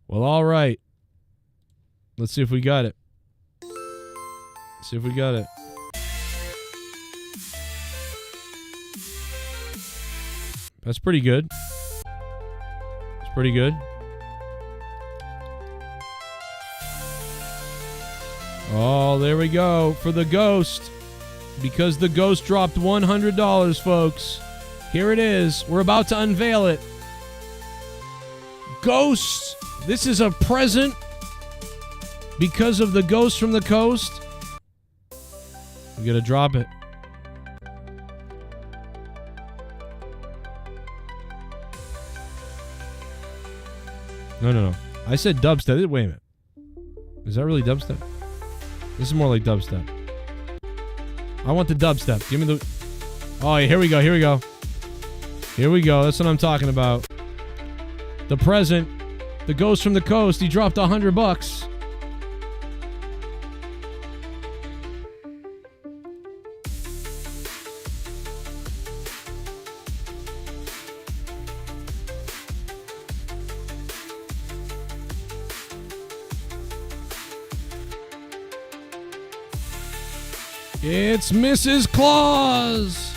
Well, all right. Let's see if we got it. That's pretty good. It's pretty good. Oh, there we go for the Ghost. Because the Ghost dropped $100, folks. Here it is. We're about to unveil it. Ghosts. This is a present because of the Ghost from the Coast. We gotta drop it. No. I said dubstep. Wait a minute. Is that really dubstep? This is more like dubstep. I want the dubstep. Give me the... Oh, yeah, here we go. Here we go. That's what I'm talking about. The present. The ghost from the coast. He dropped $100. It's Mrs. Claus.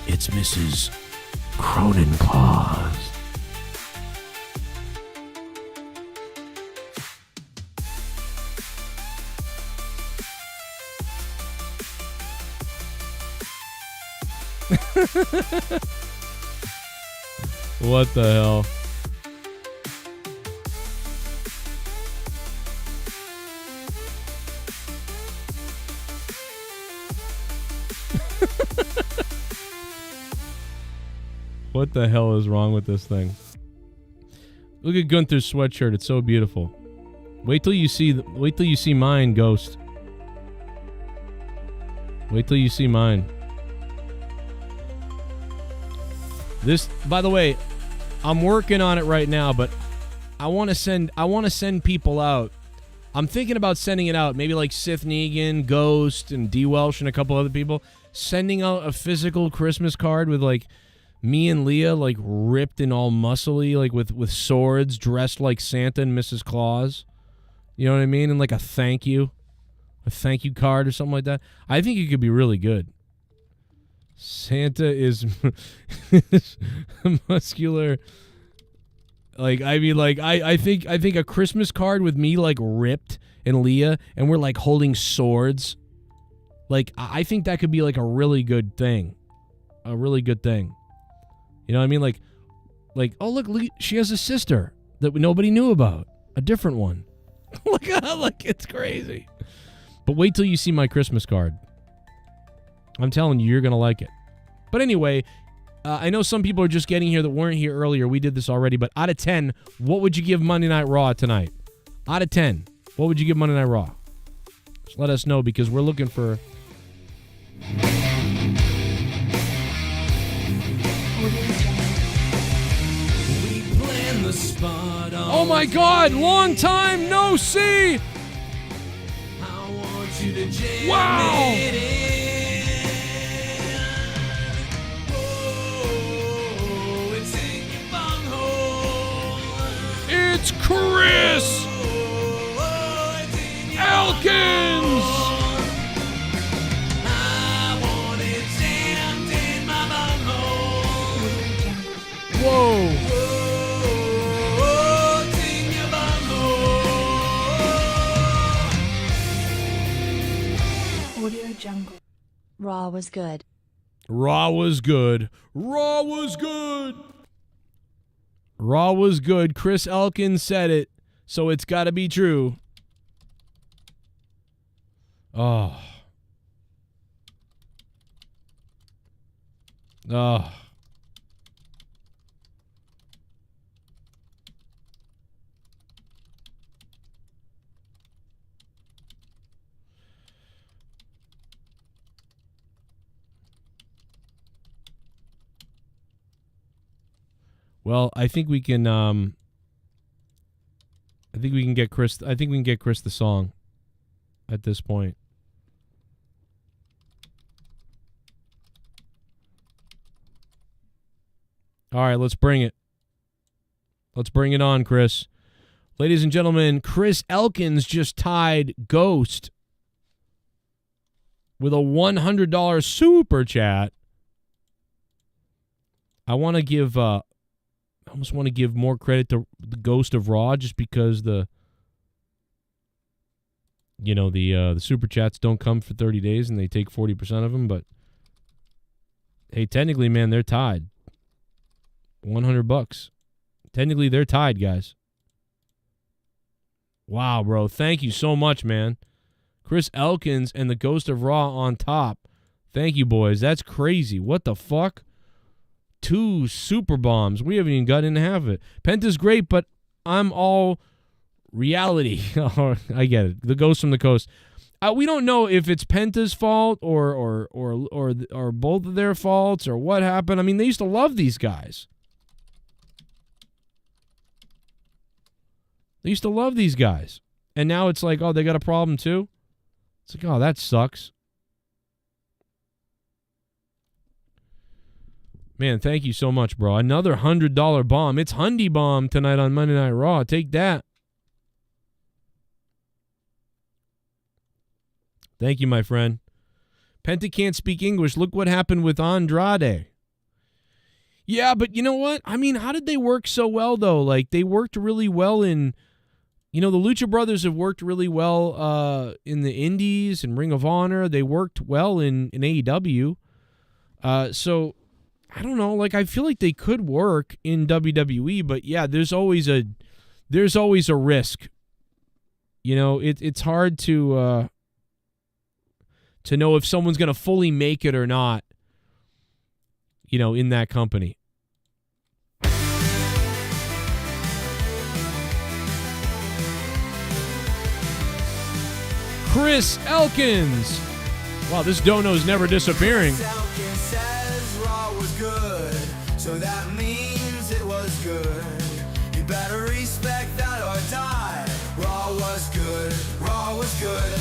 It's Mrs. Cronin Claus. What the hell? What the hell is wrong with this thing? Look at Gunther's sweatshirt. It's so beautiful. Wait till you see mine, Ghost. Wait till you see mine. This, by the way, I'm working on it right now, but I want to send people out. I'm thinking about sending it out, maybe like Sith Negan, Ghost, and D. Welsh, and a couple other people. Sending out a physical Christmas card with like me and Leah, like ripped and all muscly, like with swords, dressed like Santa and Mrs. Claus. You know what I mean? And like a thank you card or something like that. I think it could be really good. Santa is muscular. Like, I mean, like, I think a Christmas card with me, like, ripped and Leah, and we're, like, holding swords. Like, I think that could be, like, a really good thing. A really good thing. You know what I mean? Like, oh, look, she has a sister that nobody knew about. A different one. Like, it's crazy. But wait till you see my Christmas card. I'm telling you, you're going to like it. But anyway, I know some people are just getting here that weren't here earlier. We did this already. But out of 10, what would you give Monday Night Raw tonight? Out of 10, what would you give Monday Night Raw? Just let us know because we're looking for... Oh my God! Long time no see! Wow! It's Chris Elkins! Whoa! Audio Jungle. Raw was good. Raw was good. Raw was good. Raw was good. Chris Elkins said it, so it's got to be true. Oh. Oh. Well, I think we can. I think we can get Chris. I think we can get Chris the song. At this point. All right, let's bring it. Let's bring it on, Chris. Ladies and gentlemen, Chris Elkins just tied Ghost with a $100 super chat. I want to give. I almost want to give more credit to the Ghost of Raw just because the super chats don't come for 30 days and they take 40% of them. But hey, technically, man, they're tied. $100. Technically, they're tied, guys. Wow, bro. Thank you so much, man. Chris Elkins and the Ghost of Raw on top. Thank you, boys. That's crazy. What the fuck? 2 super bombs. We haven't even gotten into half of it. Penta's great, but I'm all reality. I get it. The Ghost from the Coast. We don't know if it's Penta's fault or both of their faults or what happened. I mean, they used to love these guys. They used to love these guys. And now it's like, oh, they got a problem too? It's like, oh, that sucks. Man, thank you so much, bro. Another $100 bomb. It's Hundy Bomb tonight on Monday Night Raw. Take that. Thank you, my friend. Penta can't speak English. Look what happened with Andrade. Yeah, but you know what? I mean, how did they work so well, though? Like, they worked really well in, the Lucha Brothers have worked really well in the Indies and Ring of Honor. They worked well in AEW. So, I don't know. Like, I feel like they could work in WWE, but yeah, there's always a risk. It's hard to know if someone's going to fully make it or not, in that company. Chris Elkins. Wow, this dono's never disappearing. Chris Elkins says Raw was good, so that means it was good. You better respect that or die. Raw was good. Raw was good.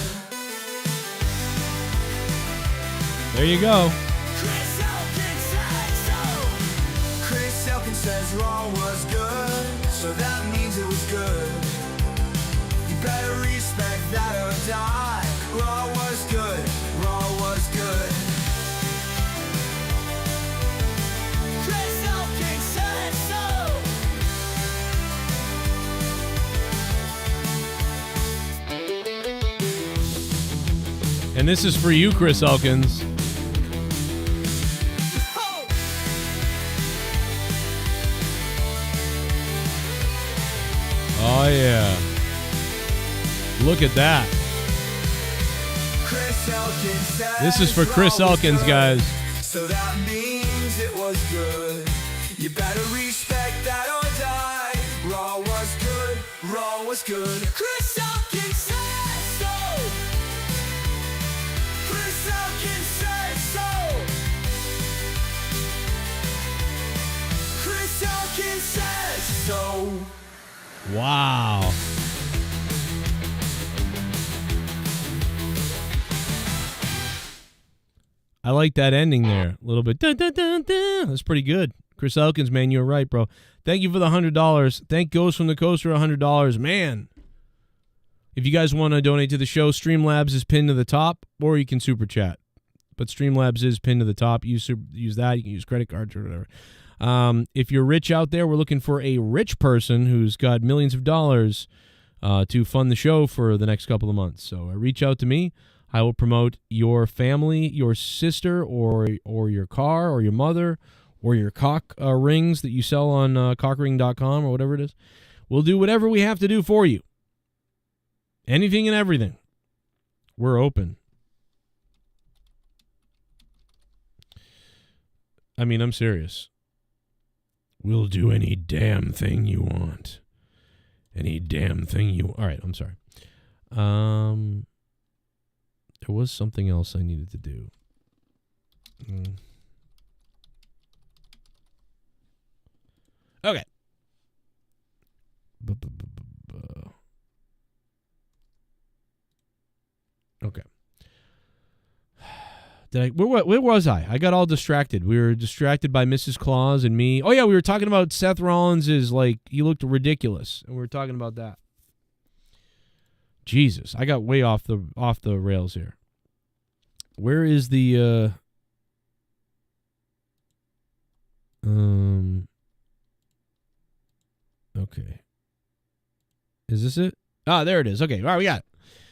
There you go. Chris Elkins says so. Chris Elkins says Raw was good, so that means it was good. You better respect that or die. Raw was good. Raw was good. Chris Elkins says so. And this is for you, Chris Elkins. Oh, yeah. Look at that. This is for Chris Elkins, guys. So that means it was good. You better respect that or die. Raw was good. Raw was good. Chris Elkins says so. Chris Elkins says so. Chris Elkins says so. Wow. I like that ending there. A little bit. Dun, dun, dun, dun. That's pretty good. Chris Elkins, man, you're right, bro. Thank you for the $100. Thank Ghost from the Coast for $100. Man. If you guys want to donate to the show, Streamlabs is pinned to the top, or you can super chat. But Streamlabs is pinned to the top. Use that. You can use credit cards or whatever. If you're rich out there, we're looking for a rich person who's got millions of dollars to fund the show for the next couple of months. So reach out to me. I will promote your family, your sister, or your car, or your mother, or your cock rings that you sell on cockring.com or whatever it is. We'll do whatever we have to do for you. Anything and everything. We're open. I mean, I'm serious. We'll do any damn thing you want. Any damn thing you... All right, I'm sorry. There was something else I needed to do. Okay. Okay. Where was I? I got all distracted. We were distracted by Mrs. Claus and me. Oh yeah, we were talking about Seth Rollins he looked ridiculous, and we were talking about that. Jesus, I got way off the rails here. Where is the okay. Is this it? Ah, there it is. Okay, all right, we got it.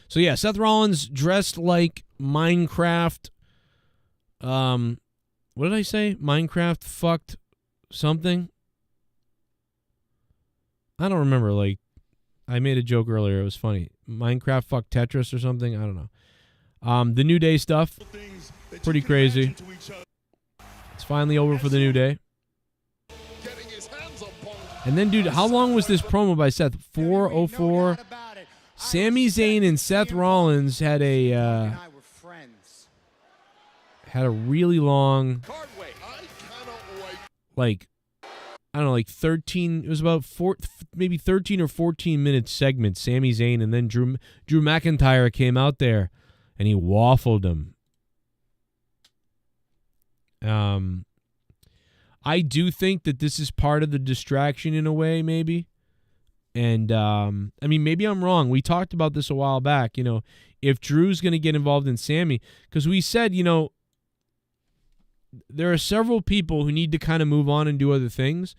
So yeah, Seth Rollins dressed like Minecraft. What did I say? Minecraft fucked something? I don't remember. Like, I made a joke earlier. It was funny. Minecraft fucked Tetris or something? I don't know. The New Day stuff. Pretty crazy. It's finally over for the New Day. And then, dude, how long was this promo by Seth? 4:04. Sami Zayn and Seth Rollins had a really long, like, I don't know, like 13. It was about maybe 13 or 14-minute segment. Sami Zayn, and then Drew McIntyre came out there, and he waffled him. I do think that this is part of the distraction in a way, maybe. And, I mean, maybe I'm wrong. We talked about this a while back, you know, if Drew's going to get involved in Sami, because we said, you know, there are several people who need to kind of move on and do other things,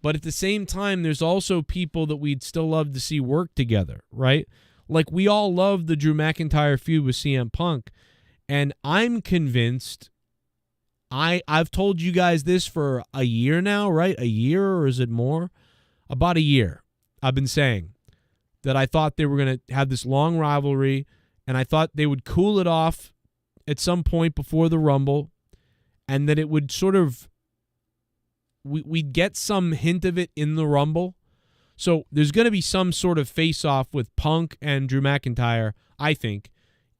but at the same time, there's also people that we'd still love to see work together, right? Like, we all love the Drew McIntyre feud with CM Punk, and I'm convinced, I've told you guys this for a year now, right? A year, or is it more? About a year. I've been saying that I thought they were going to have this long rivalry, and I thought they would cool it off at some point before the Rumble, and that it would sort of, we'd get some hint of it in the Rumble. So there's going to be some sort of face-off with Punk and Drew McIntyre, I think,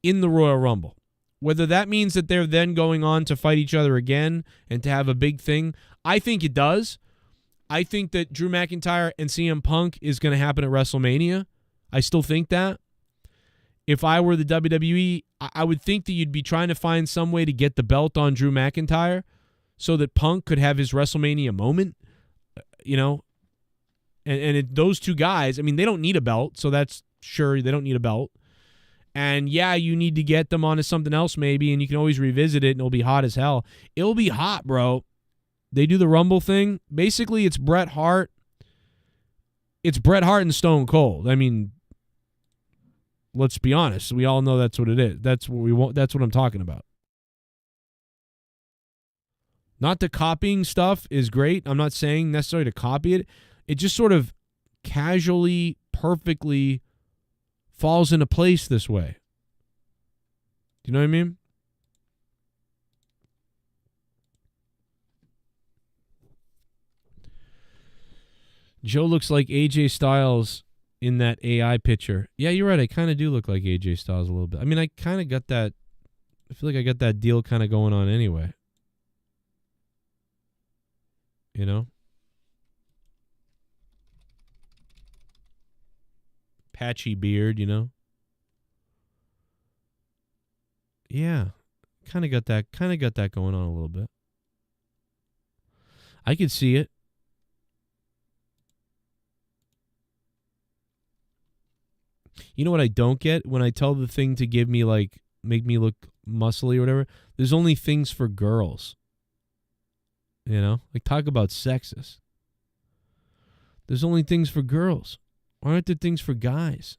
in the Royal Rumble. Whether that means that they're then going on to fight each other again and to have a big thing, I think it does. I think that Drew McIntyre and CM Punk is going to happen at WrestleMania. I still think that. If I were the WWE, I would think that you'd be trying to find some way to get the belt on Drew McIntyre so that Punk could have his WrestleMania moment, you know. And those two guys, I mean, they don't need a belt, so that's sure they don't need a belt. And, yeah, you need to get them onto something else maybe, and you can always revisit it, and it'll be hot as hell. It'll be hot, bro. They do the Rumble thing. Basically, it's Bret Hart. It's Bret Hart and Stone Cold. I mean, let's be honest. We all know that's what it is. That's what we want. That's what I'm talking about. Not the copying stuff is great. I'm not saying necessarily to copy it. It just sort of casually, perfectly falls into place this way. Do you know what I mean? Joe looks like AJ Styles in that AI picture. Yeah, you're right. I kind of do look like AJ Styles a little bit. I mean, I kind of got that. I feel like I got that deal kind of going on anyway. You know? Patchy beard, you know? Yeah. Kind of got that going on a little bit. I could see it. You know what I don't get? When I tell the thing to give me, like, make me look muscly or whatever, there's only things for girls. You know? Like, talk about sexist. There's only things for girls. Why aren't there things for guys?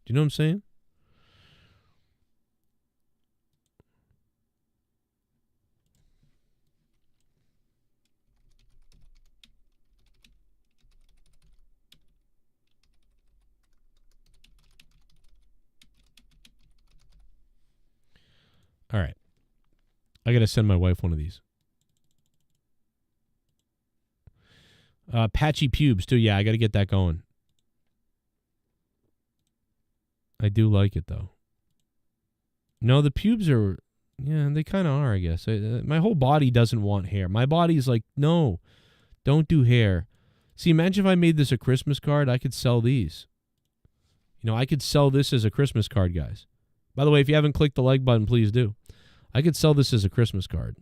Do you know what I'm saying? All right. I got to send my wife one of these. Patchy pubes, too. Yeah, I got to get that going. I do like it, though. No, the pubes are... Yeah, they kind of are, I guess. My whole body doesn't want hair. My body's like, no, don't do hair. See, imagine if I made this a Christmas card. I could sell these. You know, I could sell this as a Christmas card, guys. By the way, if you haven't clicked the like button, please do. I could sell this as a Christmas card.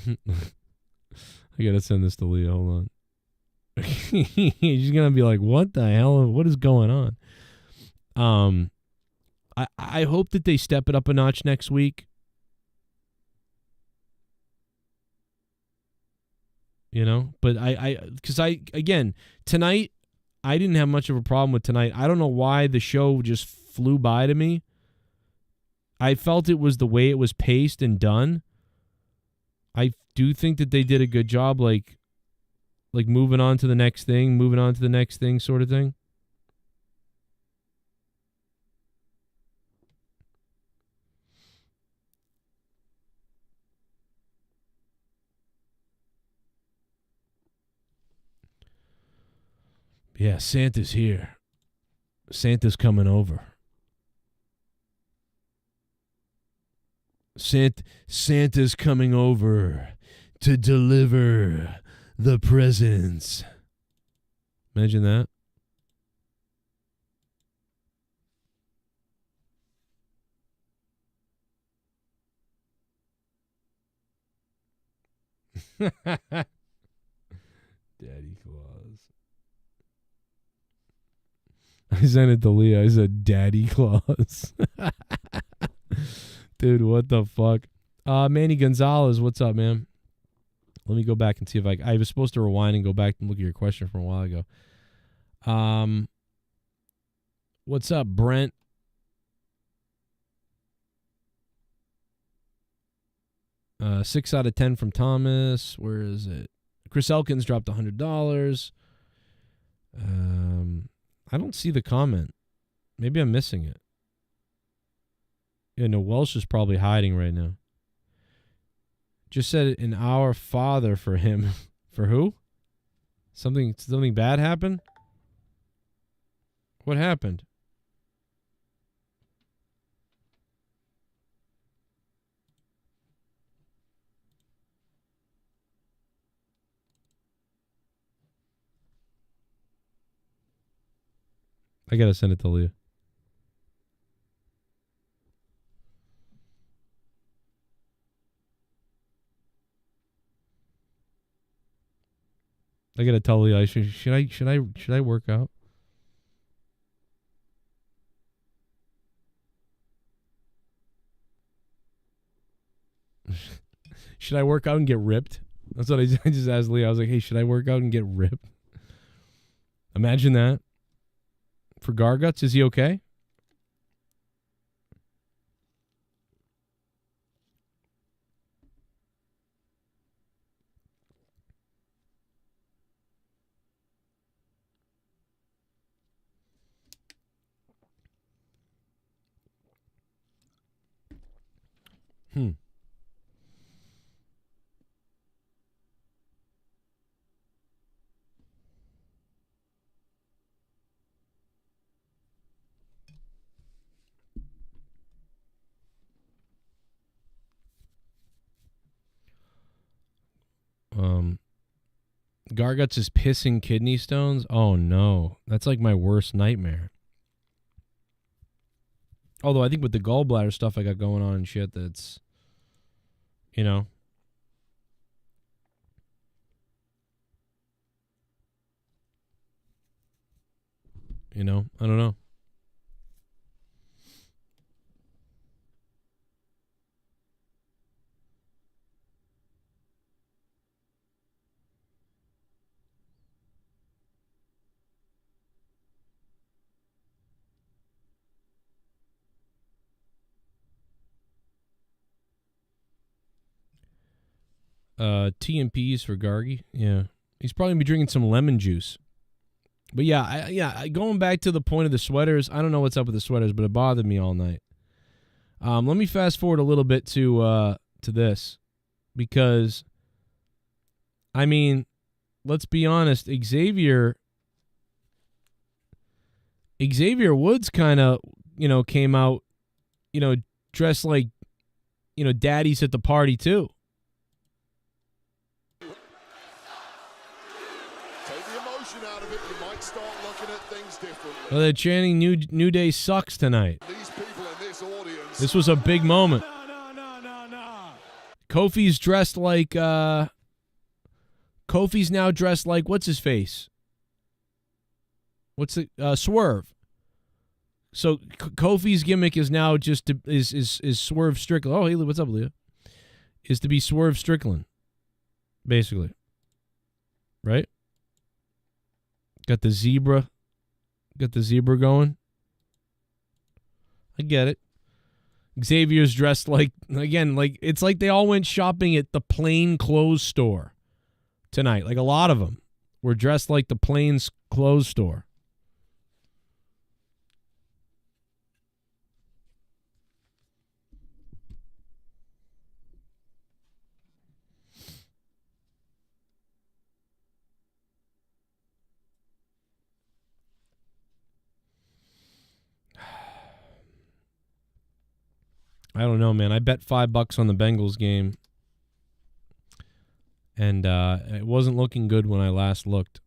I gotta send this to Leah. Hold on. She's gonna be like, "What the hell? What is going on?" I hope that they step it up a notch next week. You know, but because again, tonight, I didn't have much of a problem with tonight. I don't know why the show just flew by to me. I felt it was the way it was paced and done. I do think that they did a good job, like moving on to the next thing, sort of thing. Yeah, Santa's here. Santa's coming over. Santa's coming over to deliver the presents. Imagine that. Daddy Claus. I sent it to Leah. I said, Daddy Claus. Dude, what the fuck? Manny Gonzalez, what's up, man? Let me go back and see if I was supposed to rewind and go back and look at your question from a while ago. What's up, Brent? Uh, 6 out of 10 from Thomas. Where is it? Chris Elkins dropped $100. I don't see the comment. Maybe I'm missing it. Yeah, no, Welsh is probably hiding right now. Just said an Our Father for him. For who? Something bad happened? What happened? I gotta send it to Leah. I gotta tell Leah. Should I work out? Should I work out and get ripped? That's what I just asked Leah. I was like, hey, should I work out and get ripped? Imagine that. For Garguts, is he okay? Garguts is pissing kidney stones? Oh, no. That's like my worst nightmare. Although I think with the gallbladder stuff I got going on and shit, that's, you know. I don't know. TMPs for Gargy. Yeah. He's probably gonna be drinking some lemon juice. But yeah, going back to the point of the sweaters, I don't know what's up with the sweaters, but it bothered me all night. Let me fast forward a little bit to this, because I mean, let's be honest, Xavier Woods kind of, came out, dressed like, daddies at the party too. Well, they're chanting New Day sucks tonight. This was a big moment. No. Kofi's dressed like Kofi's now dressed like, what's his face? What's it? Swerve. So Kofi's gimmick is now just is Swerve Strickland. Oh, hey, what's up, Leah? Is to be Swerve Strickland, basically. Right? Got the zebra going. I get it. Xavier's dressed like, again, like it's like they all went shopping at the plain clothes store tonight. Like a lot of them were dressed like the plain clothes store. I don't know, man. I bet $5 on the Bengals game, and it wasn't looking good when I last looked.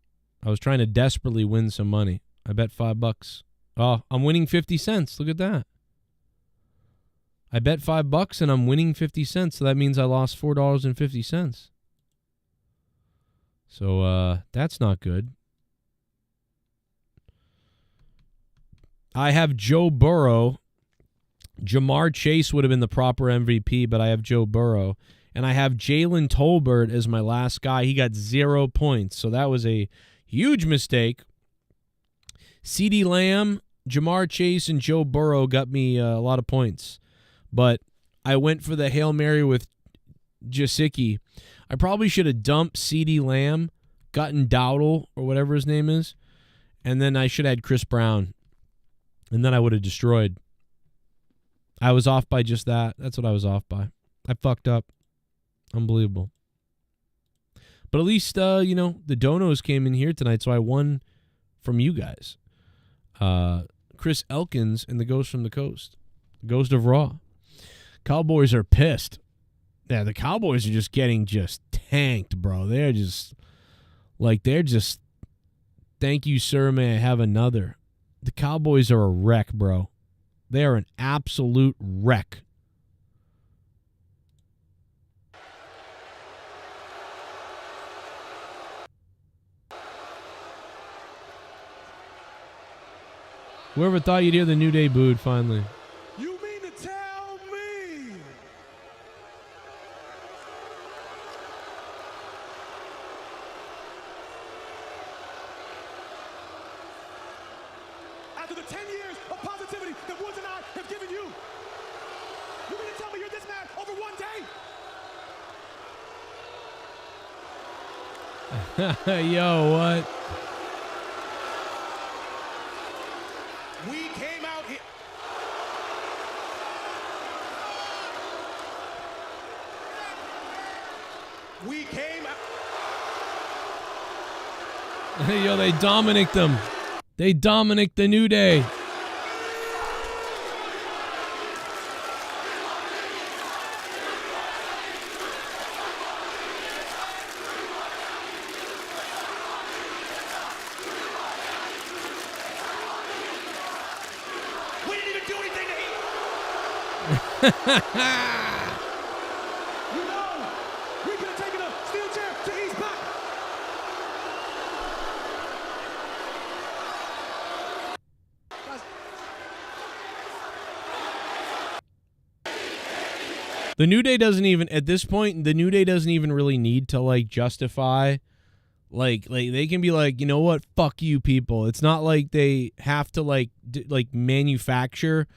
I was trying to desperately win some money. I bet $5. Oh, I'm winning 50 cents. Look at that. I bet $5 and I'm winning 50 cents, so that means I lost $4.50. So that's not good. I have Joe Burrow. Jamar Chase would have been the proper MVP, but I have Joe Burrow. And I have Jalen Tolbert as my last guy. He got 0 points, so that was a huge mistake. CeeDee Lamb, Jamar Chase, and Joe Burrow got me a lot of points. But I went for the Hail Mary with Jasicki. I probably should have dumped CeeDee Lamb, gotten Dowdle, or whatever his name is, and then I should have had Chris Brown. And then I would have destroyed. I was off by just that. That's what I was off by. I fucked up. Unbelievable. But at least, the donos came in here tonight, so I won from you guys. Chris Elkins and the Ghost from the Coast. Ghost of Raw. Cowboys are pissed. Yeah, the Cowboys are just getting tanked, bro. They're just, thank you, sir, may I have another. The Cowboys are a wreck, bro. They are an absolute wreck. Whoever thought you'd hear the New Day booed finally? You mean to tell me? After the 10 years of positivity that Woods and I have given you, you mean to tell me you're this mad over one day? Yo, what? We came out here. We came out. Yo, they Dominic them. They Dominic the New Day. You know, we could have taken a steel chair to East Pack. The New Day doesn't even, at this point, the New Day doesn't even really need to, justify. Like they can be like, you know what, fuck you people. It's not like they have to, manufacture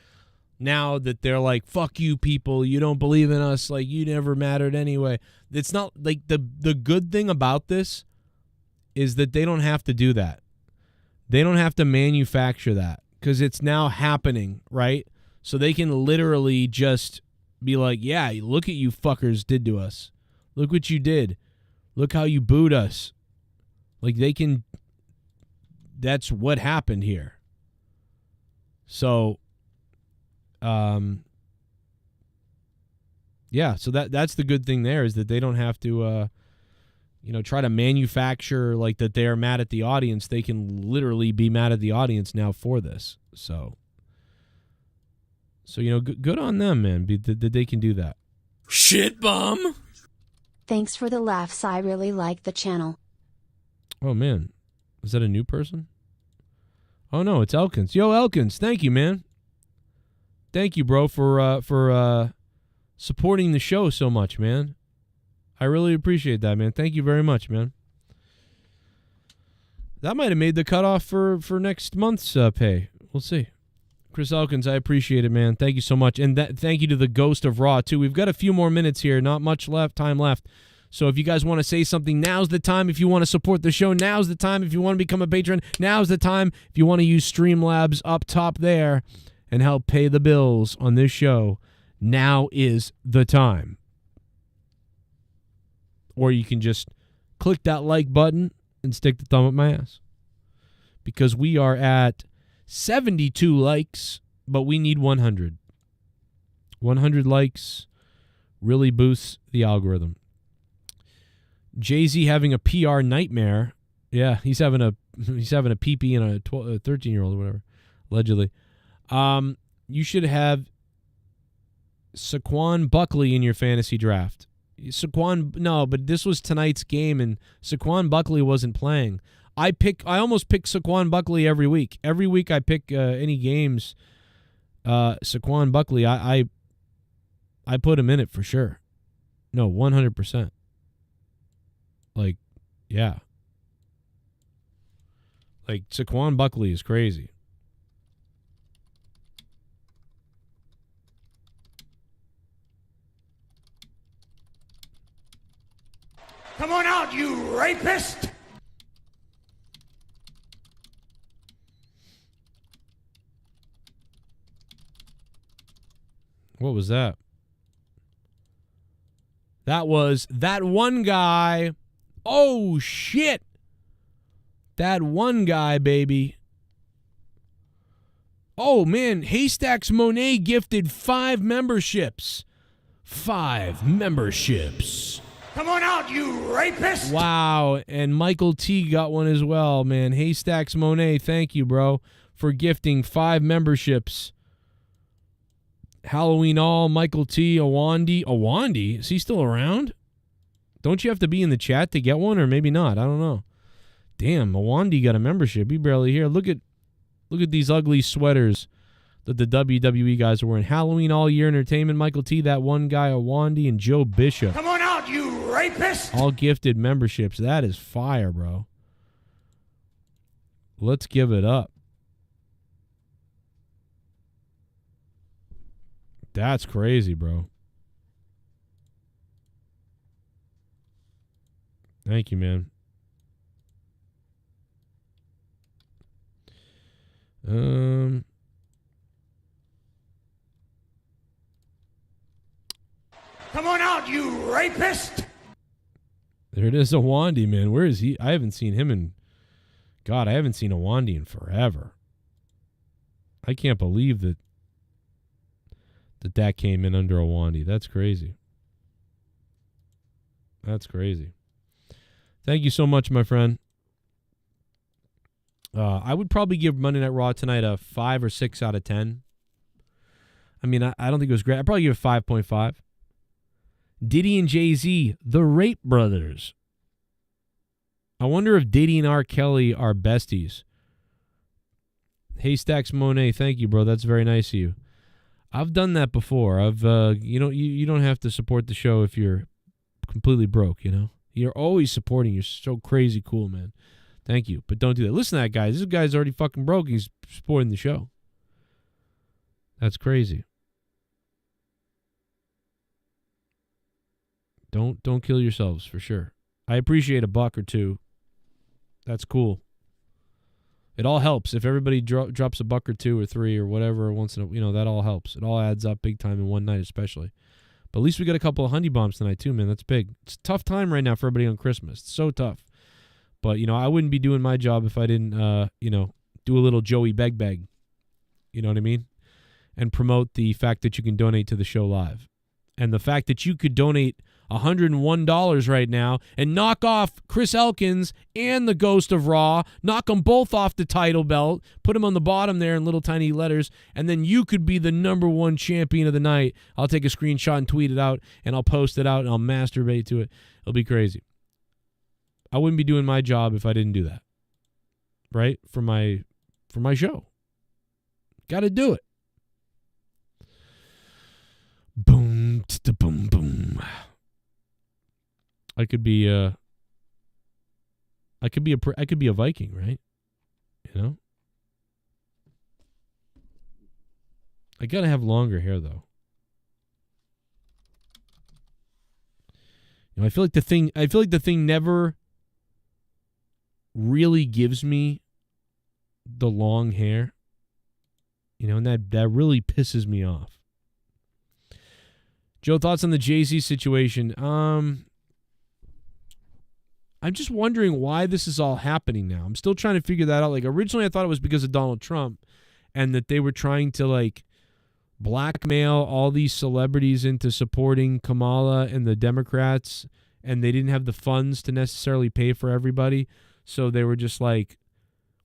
now that they're like, fuck you people, you don't believe in us, you never mattered anyway. It's not like the good thing about this is that they don't have to do that. They don't have to manufacture that because it's now happening, right? So they can literally just be like, yeah, look at you fuckers did to us. Look what you did. Look how you booed us. They can, that's what happened here. So, yeah, so that's the good thing there is that they don't have to, try to manufacture that they're mad at the audience. They can literally be mad at the audience now for this. So good on them, man, that they can do that. Shit bum. Thanks for the laughs. I really like the channel. Oh, man. Is that a new person? Oh, no, it's Elkins. Yo, Elkins, thank you, man. Thank you, bro, for supporting the show so much, man. I really appreciate that, man. Thank you very much, man. That might have made the cutoff for next month's pay. We'll see. Chris Elkins, I appreciate it, man. Thank you so much. And thank you to the Ghost of Raw, too. We've got a few more minutes here, not much time left. So if you guys want to say something, now's the time. If you want to support the show, now's the time. If you want to become a patron, now's the time. If you want to use Streamlabs up top there and help pay the bills on this show, now is the time. Or you can just click that like button and stick the thumb up my ass. Because we are at 72 likes, but we need 100. 100 likes really boosts the algorithm. Jay-Z having a PR nightmare. Yeah, he's having a pee-pee in a 13-year-old or whatever, allegedly. You should have Saquon Buckley in your fantasy draft. No, but this was tonight's game, and Saquon Buckley wasn't playing. I almost pick Saquon Buckley every week. Every week I pick any games. Saquon Buckley, I put him in it for sure. No, 100%. Like, yeah. Like, Saquon Buckley is crazy. Come on out, you rapist! What was that? That was that one guy. Oh, shit. That one guy, baby. Oh, man. Haystacks Monet gifted 5 memberships. 5 memberships. Come on out, you rapist! Wow. And Michael T got one as well, man. Haystacks Monet, thank you, bro, for gifting 5 memberships. Halloween All, Michael T, Awandi. Awandi? Is he still around? Don't you have to be in the chat to get one, or maybe not? I don't know. Damn, Awandi got a membership. He barely here. Look at these ugly sweaters that the WWE guys are wearing. Halloween All Year Entertainment, Michael T, that one guy, Awandi, and Joe Bishop. Come on out, you rapist! All gifted memberships. That is fire, bro. Let's give it up. That's crazy, bro. Thank you, man. Come on out, you rapist! There it is, Awandi, man. Where is he? I haven't seen him in... God, I haven't seen Awandi in forever. I can't believe that came in under Awandi. That's crazy. That's crazy. Thank you so much, my friend. I would probably give Monday Night Raw tonight a 5 or 6 out of 10. I mean, I don't think it was great. I'd probably give it 5.5. Diddy and Jay-Z, the Rape Brothers. I wonder if Diddy and R. Kelly are besties. Haystacks Monet, thank you, bro. That's very nice of you. I've done that before. You don't have to support the show if you're completely broke, you know? You're always supporting. You're so crazy cool, man. Thank you. But don't do that. Listen to that guy. This guy's already fucking broke. He's supporting the show. That's crazy. Don't kill yourselves, for sure. I appreciate $1 or $2. That's cool. It all helps. If everybody drops $1 or $2 or $3 or whatever once in a, that all helps. It all adds up big time in one night, especially. But at least we got a couple of honey bombs tonight too, man. That's big. It's a tough time right now for everybody on Christmas. It's so tough. But I wouldn't be doing my job if I didn't, do a little Joey Beg. You know what I mean? And promote the fact that you can donate to the show live, and the fact that you could donate $101 right now and knock off Chris Elkins and the Ghost of Raw, knock them both off the title belt, put them on the bottom there in little tiny letters, and then you could be the #1 champion of the night. I'll take a screenshot and tweet it out, and I'll post it out, and I'll masturbate to it. It'll be crazy. I wouldn't be doing my job if I didn't do that, right? For my show. Got to do it. Boom, boom, boom. I could be a Viking, right? I gotta have longer hair though. You know, I feel like the thing never really gives me the long hair. You know, and that really pisses me off. Joe, thoughts on the Jay-Z situation? I'm just wondering why this is all happening now. I'm still trying to figure that out. Like, originally I thought it was because of Donald Trump and that they were trying to, like, blackmail all these celebrities into supporting Kamala and the Democrats, and they didn't have the funds to necessarily pay for everybody. So they were just like,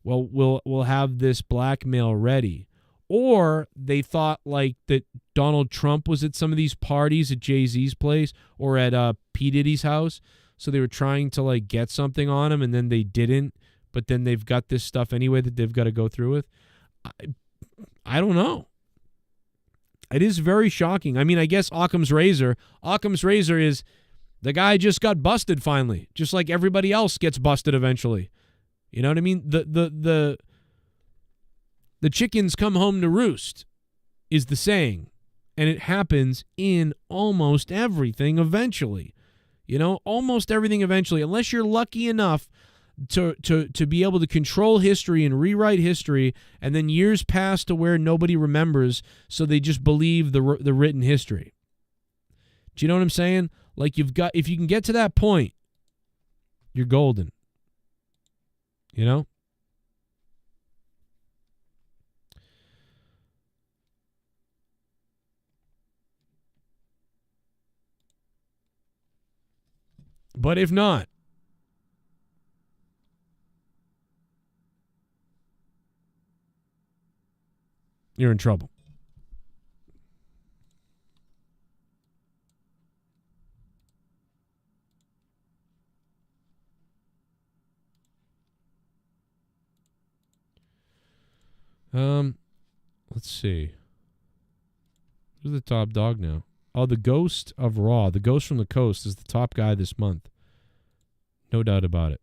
well, we'll have this blackmail ready. Or they thought like that Donald Trump was at some of these parties at Jay-Z's place or at P. Diddy's house. So they were trying to like get something on him, and then they didn't. But then they've got this stuff anyway that they've got to go through with. I don't know. It is very shocking. I mean, I guess Occam's razor is the guy just got busted finally, just like everybody else gets busted eventually. You know what I mean? The chickens come home to roost is the saying, and it happens in almost everything eventually. You know, almost everything eventually, unless you're lucky enough to be able to control history and rewrite history, and then years pass to where nobody remembers, so they just believe the written history. Do you know what I'm saying? Like, if you can get to that point, you're golden. You know? But if not, you're in trouble. Let's see. Who's the top dog now? Oh, the Ghost of Raw. The Ghost from the Coast is the top guy this month. No doubt about it.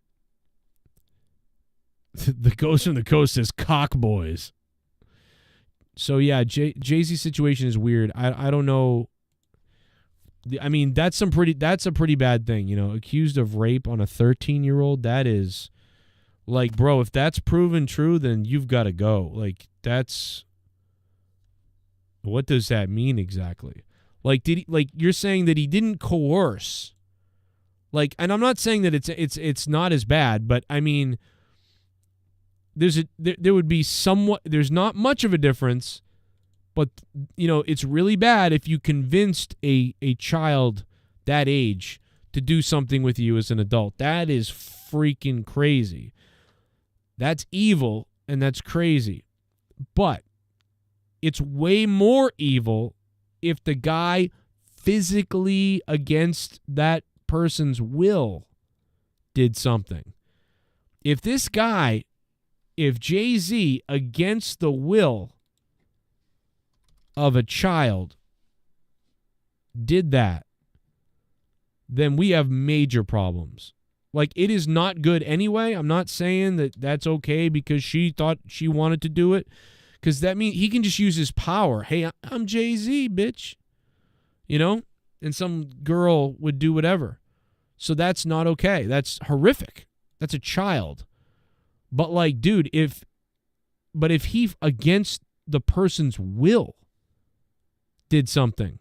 The Ghost from the Coast says cock boys. So yeah, Jay-Z's situation is weird. I don't know. I mean, that's a pretty bad thing, you know. Accused of rape on a 13-year-old, that is like, bro, if that's proven true, then you've got to go. Like, that's, what does that mean exactly? Like, you're saying that he didn't coerce. Like, and I'm not saying that it's not as bad, but I mean, there would be somewhat, there's not much of a difference, but you know, it's really bad if you convinced a child that age to do something with you as an adult. That is freaking crazy. That's evil and that's crazy. But it's way more evil if the guy physically against that person's will did something. If Jay-Z against the will of a child did that, then we have major problems. Like, it is not good anyway. I'm not saying that that's okay because she thought she wanted to do it, because that means he can just use his power. Hey, I'm Jay-Z, bitch. You know? And some girl would do whatever. So that's not okay. That's horrific. That's a child. But like, dude, if he against the person's will did something.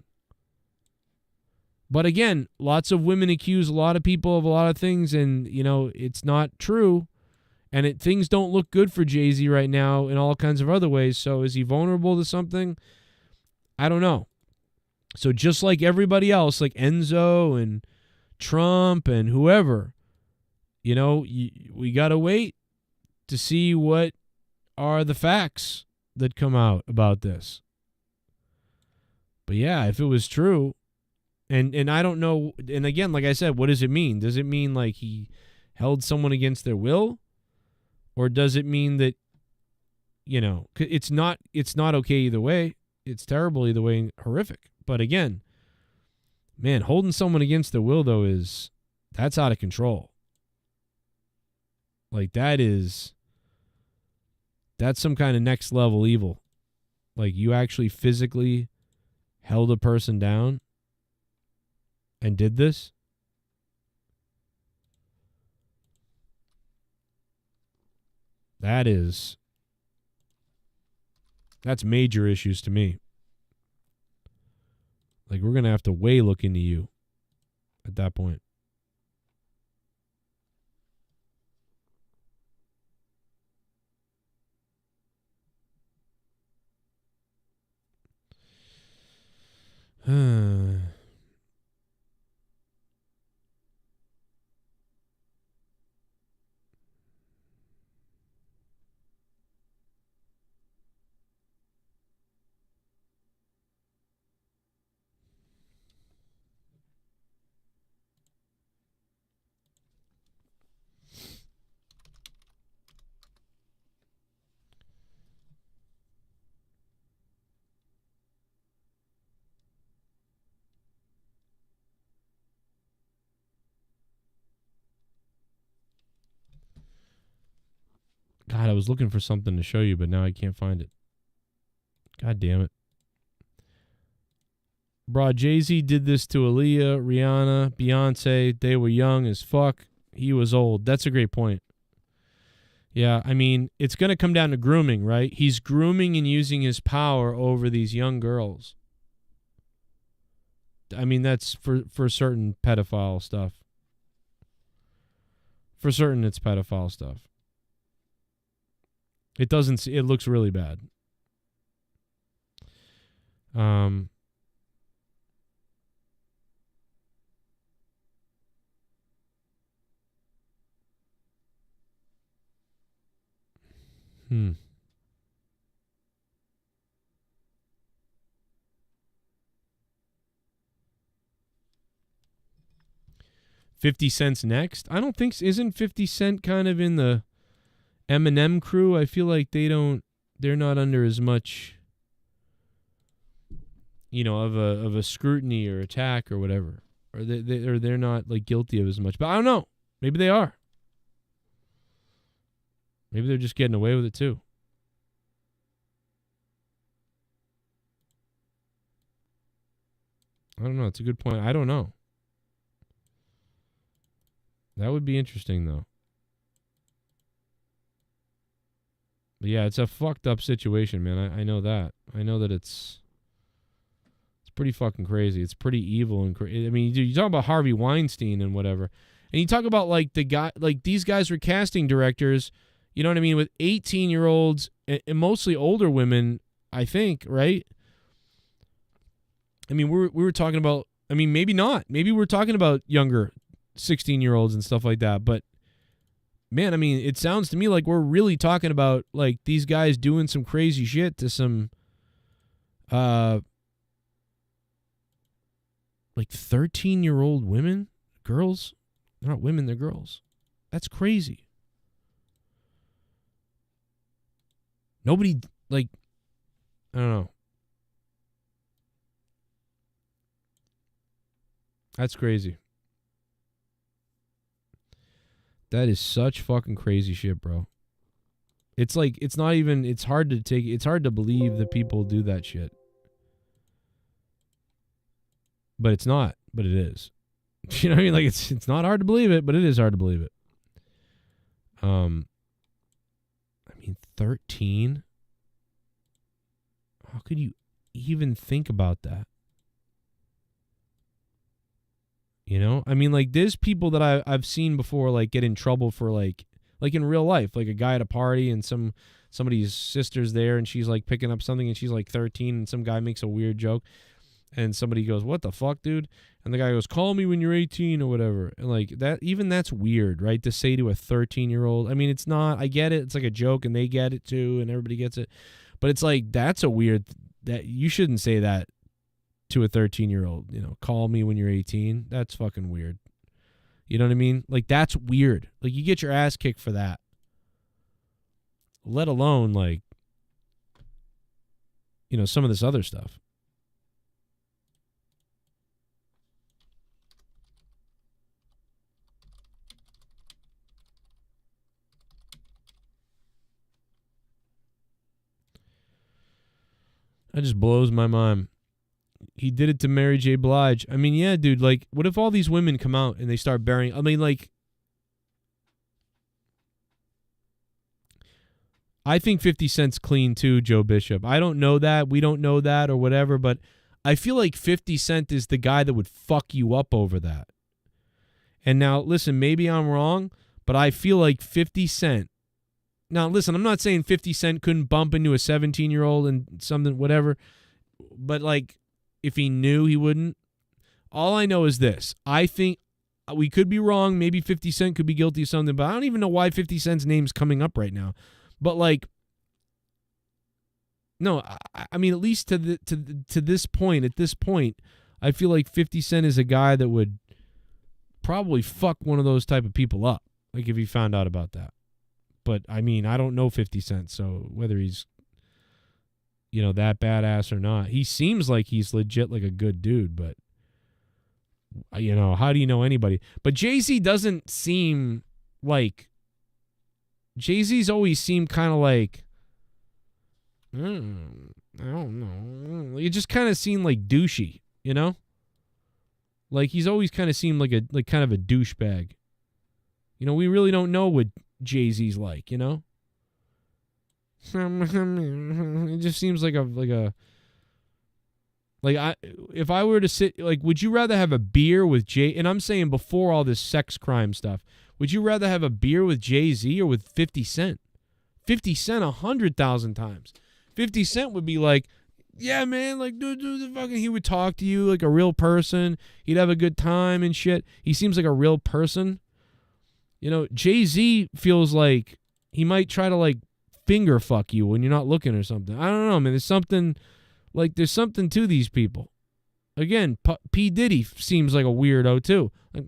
But again, lots of women accuse a lot of people of a lot of things, and you know, it's not true. And things don't look good for Jay-Z right now in all kinds of other ways. So is he vulnerable to something? I don't know. So just like everybody else, like Enzo and Trump and whoever, you know, we got to wait to see what are the facts that come out about this. But yeah, if it was true, and I don't know, and again, like I said, what does it mean? Does it mean like he held someone against their will? Or does it mean that, you know, it's not okay either way. It's terrible either way and horrific. But again, man, holding someone against their will, though, that's out of control. Like, that's some kind of next level evil. Like, you actually physically held a person down and did this? That's major issues to me. Like, we're going to have to way look into you at that point. God, I was looking for something to show you, but now I can't find it. God damn it. Bro, Jay-Z did this to Aaliyah, Rihanna, Beyonce. They were young as fuck. He was old. That's a great point. Yeah, I mean, it's going to come down to grooming, right? He's grooming and using his power over these young girls. I mean, that's for certain pedophile stuff. For certain, it's pedophile stuff. It looks really bad. Hmm. 50 Cent's next? I don't think... Isn't 50 Cent kind of in the Eminem crew? I feel like they're not under as much, of a scrutiny or attack or whatever. Or they're not, like, guilty of as much. But I don't know. Maybe they are. Maybe they're just getting away with it too. I don't know. It's a good point. I don't know. That would be interesting, though. But yeah, it's a fucked up situation, man. I know that. I know that it's pretty fucking crazy. It's pretty evil and crazy. I mean, you talk about Harvey Weinstein and whatever, and you talk about like these guys were casting directors. You know what I mean? With 18-year-olds and mostly older women, I think, right? I mean, we were talking about. I mean, maybe not. Maybe we're talking about younger 16-year-olds and stuff like that. But man, I mean, it sounds to me like we're really talking about like these guys doing some crazy shit to some, like 13-year-old women, girls. They're not women, they're girls. That's crazy. Nobody, like, I don't know. That's crazy. That is such fucking crazy shit, bro. It's like, it's not even, it's hard to believe that people do that shit. But it's not, but it is. You know what I mean? Like, it's not hard to believe it, but it is hard to believe it. I mean, 13? How could you even think about that? You know? I mean, like, there's people that I've seen before, like, get in trouble for, like in real life. Like, a guy at a party and somebody's sister's there and she's, like, picking up something and she's, like, 13 and some guy makes a weird joke. And somebody goes, "What the fuck, dude?" And the guy goes, "Call me when you're 18 or whatever." And like that, even that's weird, right? To say to a 13-year-old. I mean, it's not. I get it. It's like a joke, and they get it too, and everybody gets it. But it's like that's a weird. That you shouldn't say that to a 13-year-old. You know, call me when you're 18. That's fucking weird. You know what I mean? Like that's weird. Like you get your ass kicked for that. Let alone like, you know, some of this other stuff. That just blows my mind. He did it to Mary J. Blige. I mean, yeah, dude, like, what if all these women come out and they start burying... I mean, like... I think 50 Cent's clean too, Joe Bishop. I don't know that. We don't know that or whatever, but I feel like 50 Cent is the guy that would fuck you up over that. And now, listen, maybe I'm wrong, but I feel like 50 Cent... Now, listen, I'm not saying 50 Cent couldn't bump into a 17-year-old and something, whatever, but, like, if he knew, he wouldn't. All I know is this. I think we could be wrong. Maybe 50 Cent could be guilty of something, but I don't even know why 50 Cent's name's coming up right now. But, like, no, I mean, at least to this point, at this point, I feel like 50 Cent is a guy that would probably fuck one of those type of people up, like, if he found out about that. But, I mean, I don't know 50 Cent, so whether he's, you know, that badass or not. He seems like he's legit like a good dude, but, you know, how do you know anybody? But Jay-Z doesn't seem like... Jay-Z's always seemed kind of like... I don't know. It just kind of seemed like douchey, you know? Like, he's always kind of seemed like kind of a douchebag. You know, we really don't know what Jay-Z's like, you know? It just seems like if I were to sit, like, would you rather have a beer with Jay, and I'm saying before all this sex crime stuff, would you rather have a beer with Jay-Z or with 50 Cent? 50 Cent 100,000 times. 50 Cent would be like, yeah, man, like, dude, he would talk to you like a real person. He'd have a good time and shit. He seems like a real person. You know, Jay-Z feels like he might try to, like, finger fuck you when you're not looking or something. I don't know, man. There's something to these people. Again, P. Diddy seems like a weirdo, too. Like,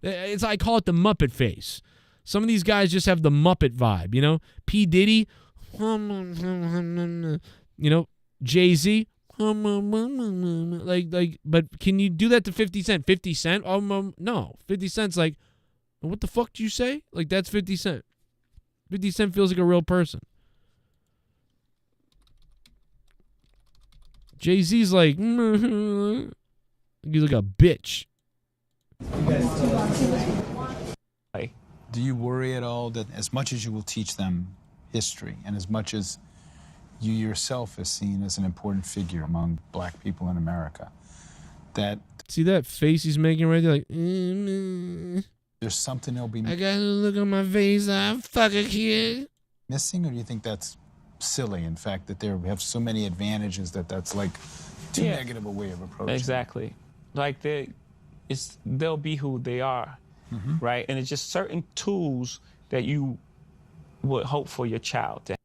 it's, I call it the Muppet face. Some of these guys just have the Muppet vibe, you know? P. Diddy, you know, Jay-Z, like, but can you do that to 50 Cent? 50 Cent? No. 50 Cent's like, what the fuck did you say? Like, that's 50 Cent. 50 Cent feels like a real person. Jay-Z's like, he's like a bitch. Do you worry at all that as much as you will teach them history and as much as you yourself is seen as an important figure among black people in America, that... See that face he's making right there? Like, there's something they'll be... I got to look on my face, I'm fucking kid. Missing, or do you think that's silly, in fact, that they have so many advantages that's like too negative a way of approaching? Exactly. Like, they'll be who they are, right? And it's just certain tools that you would hope for your child to have.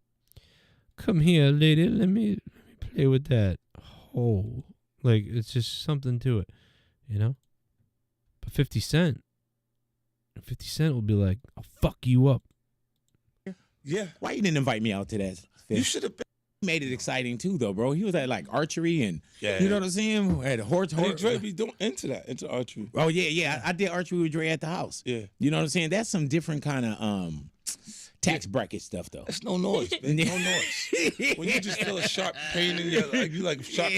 Come here, lady, let me play with that. Oh, like, it's just something to it, you know? But 50 Cent will be like, I'll fuck you up. Yeah. Why you didn't invite me out to that? You should have made it exciting too, though, bro. He was at like archery and you know what I'm saying? At horse. Dre be into archery. Oh yeah. I did archery with Dre at the house. Yeah. You know what I'm saying? That's some different kind of tax bracket stuff, though. That's no noise, man. No noise. When you just feel a sharp pain in your pain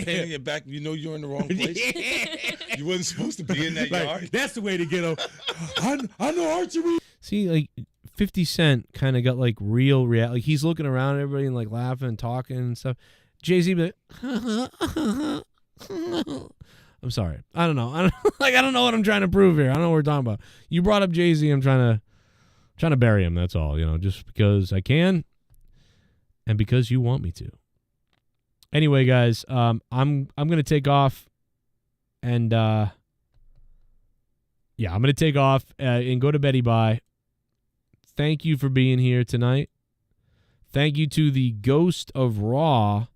in your back, you know you're in the wrong place. You wasn't supposed to be in that yard. That's the way to get them. I know archery. See, like, 50 Cent kind of got, like, real reality. Like, he's looking around at everybody and, like, laughing and talking and stuff. Jay-Z be like, I'm sorry. I don't know. I don't know what I'm trying to prove here. I don't know what we're talking about. You brought up Jay-Z. I'm trying to bury him. That's all, you know, just because I can and because you want me to. Anyway, guys, I'm going to take off and, I'm going to take off and go to Betty Bye. Thank you for being here tonight. Thank you to the Ghost of Raw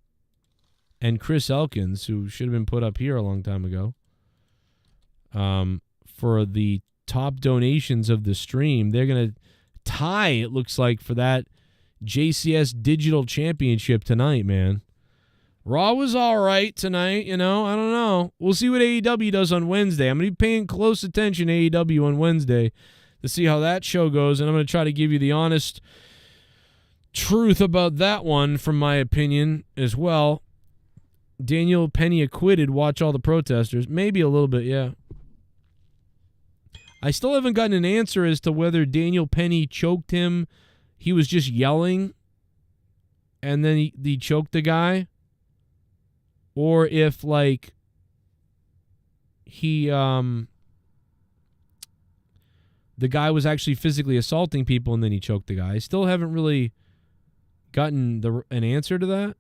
and Chris Elkins, who should have been put up here a long time ago, for the top donations of the stream. They're going to tie, it looks like, for that JCS Digital Championship tonight, man. Raw was all right tonight, you know. I don't know. We'll see what AEW does on Wednesday. I'm going to be paying close attention to AEW on Wednesday to see how that show goes, and I'm going to try to give you the honest truth about that one, from my opinion, as well. Daniel Penny acquitted. Watch all the protesters. Maybe a little bit, yeah. I still haven't gotten an answer as to whether Daniel Penny choked him. He was just yelling, and then he choked the guy. Or if, like, the guy was actually physically assaulting people and then he choked the guy. I still haven't really gotten an answer to that.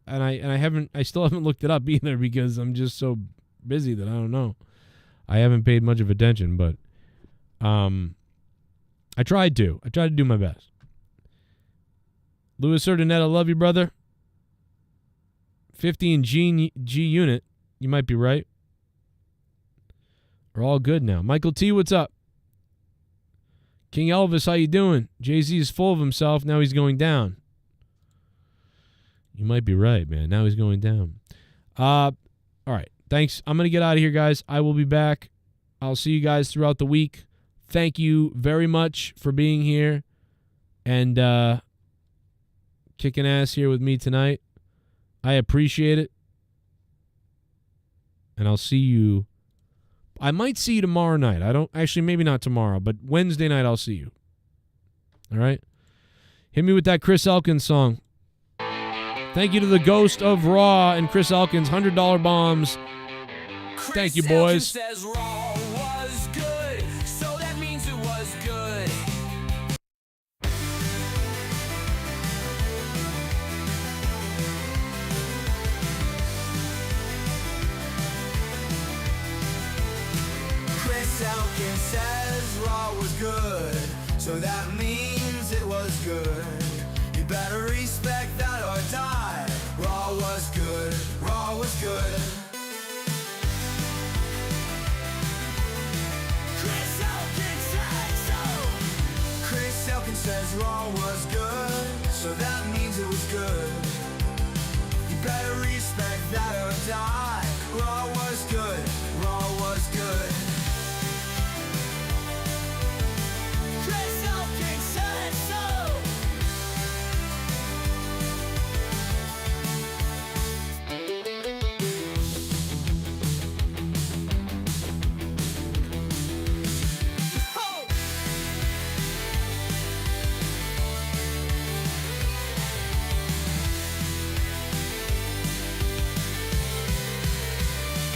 And I still haven't looked it up either because I'm just so busy that I don't know. I haven't paid much of attention, but I tried to do my best. Louis Urdaneta, love you, brother. 50 in G unit, you might be right. We're all good now. Michael T, what's up? King Elvis, how you doing? Jay-Z is full of himself. Now he's going down. You might be right, man. Now he's going down. All right. Thanks. I'm going to get out of here, guys. I will be back. I'll see you guys throughout the week. Thank you very much for being here and kicking ass here with me tonight. I appreciate it. And I'll see you. I might see you tomorrow night. Maybe not tomorrow, but Wednesday night I'll see you. All right? Hit me with that Chris Elkins song. Thank you to the Ghost of Raw and Chris Elkins, $100 bombs. Thank you, boys. Says Raw was good, so that means it was good. Chris Elkins says Raw was good, so that means it was good. You better respect that or die. Raw was good, Raw was good. Chris Elkins says so. Chris Elkins says Raw was good, so that means it was good. You better respect that or die. Raw was good, Raw was good. Chris Elkins says so.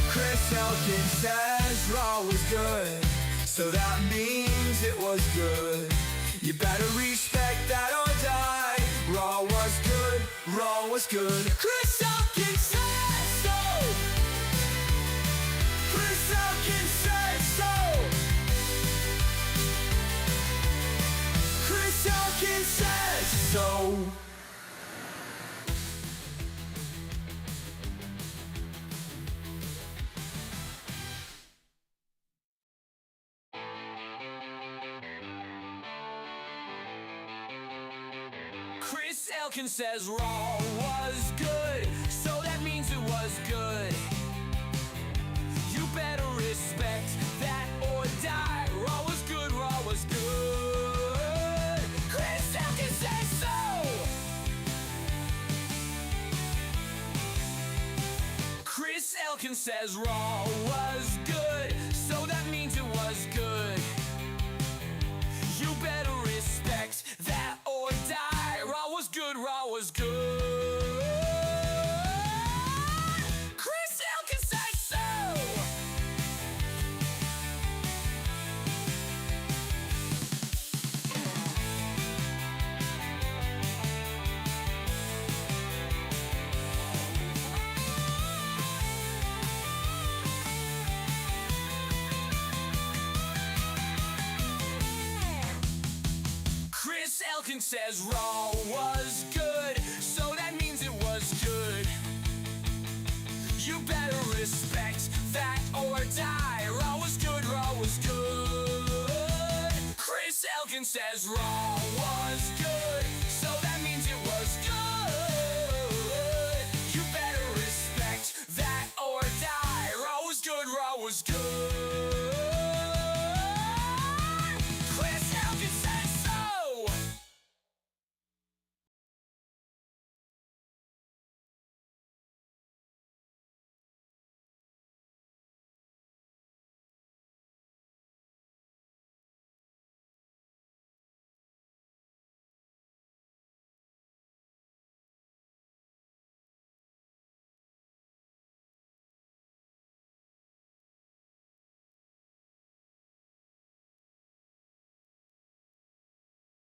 Chris Elkins says Raw was good, so that means it was good. You better respect that or die. Raw was good, Raw was good. Chris Elkins says so. Chris Elkins says so. Chris Elkins says so. Chris Elkins says Raw was good, so that means it was good. You better respect that or die. Raw was good, Raw was good. Chris Elkins says so. Chris Elkins says Raw was good, so that means it was good. You better respect that or die. Raw was good, Raw was good. Chris Elkins says so. Chris Elkins says Raw was good, so that means it was good. You better respect that or die. Raw was good, Raw was good. Chris Elkins says Raw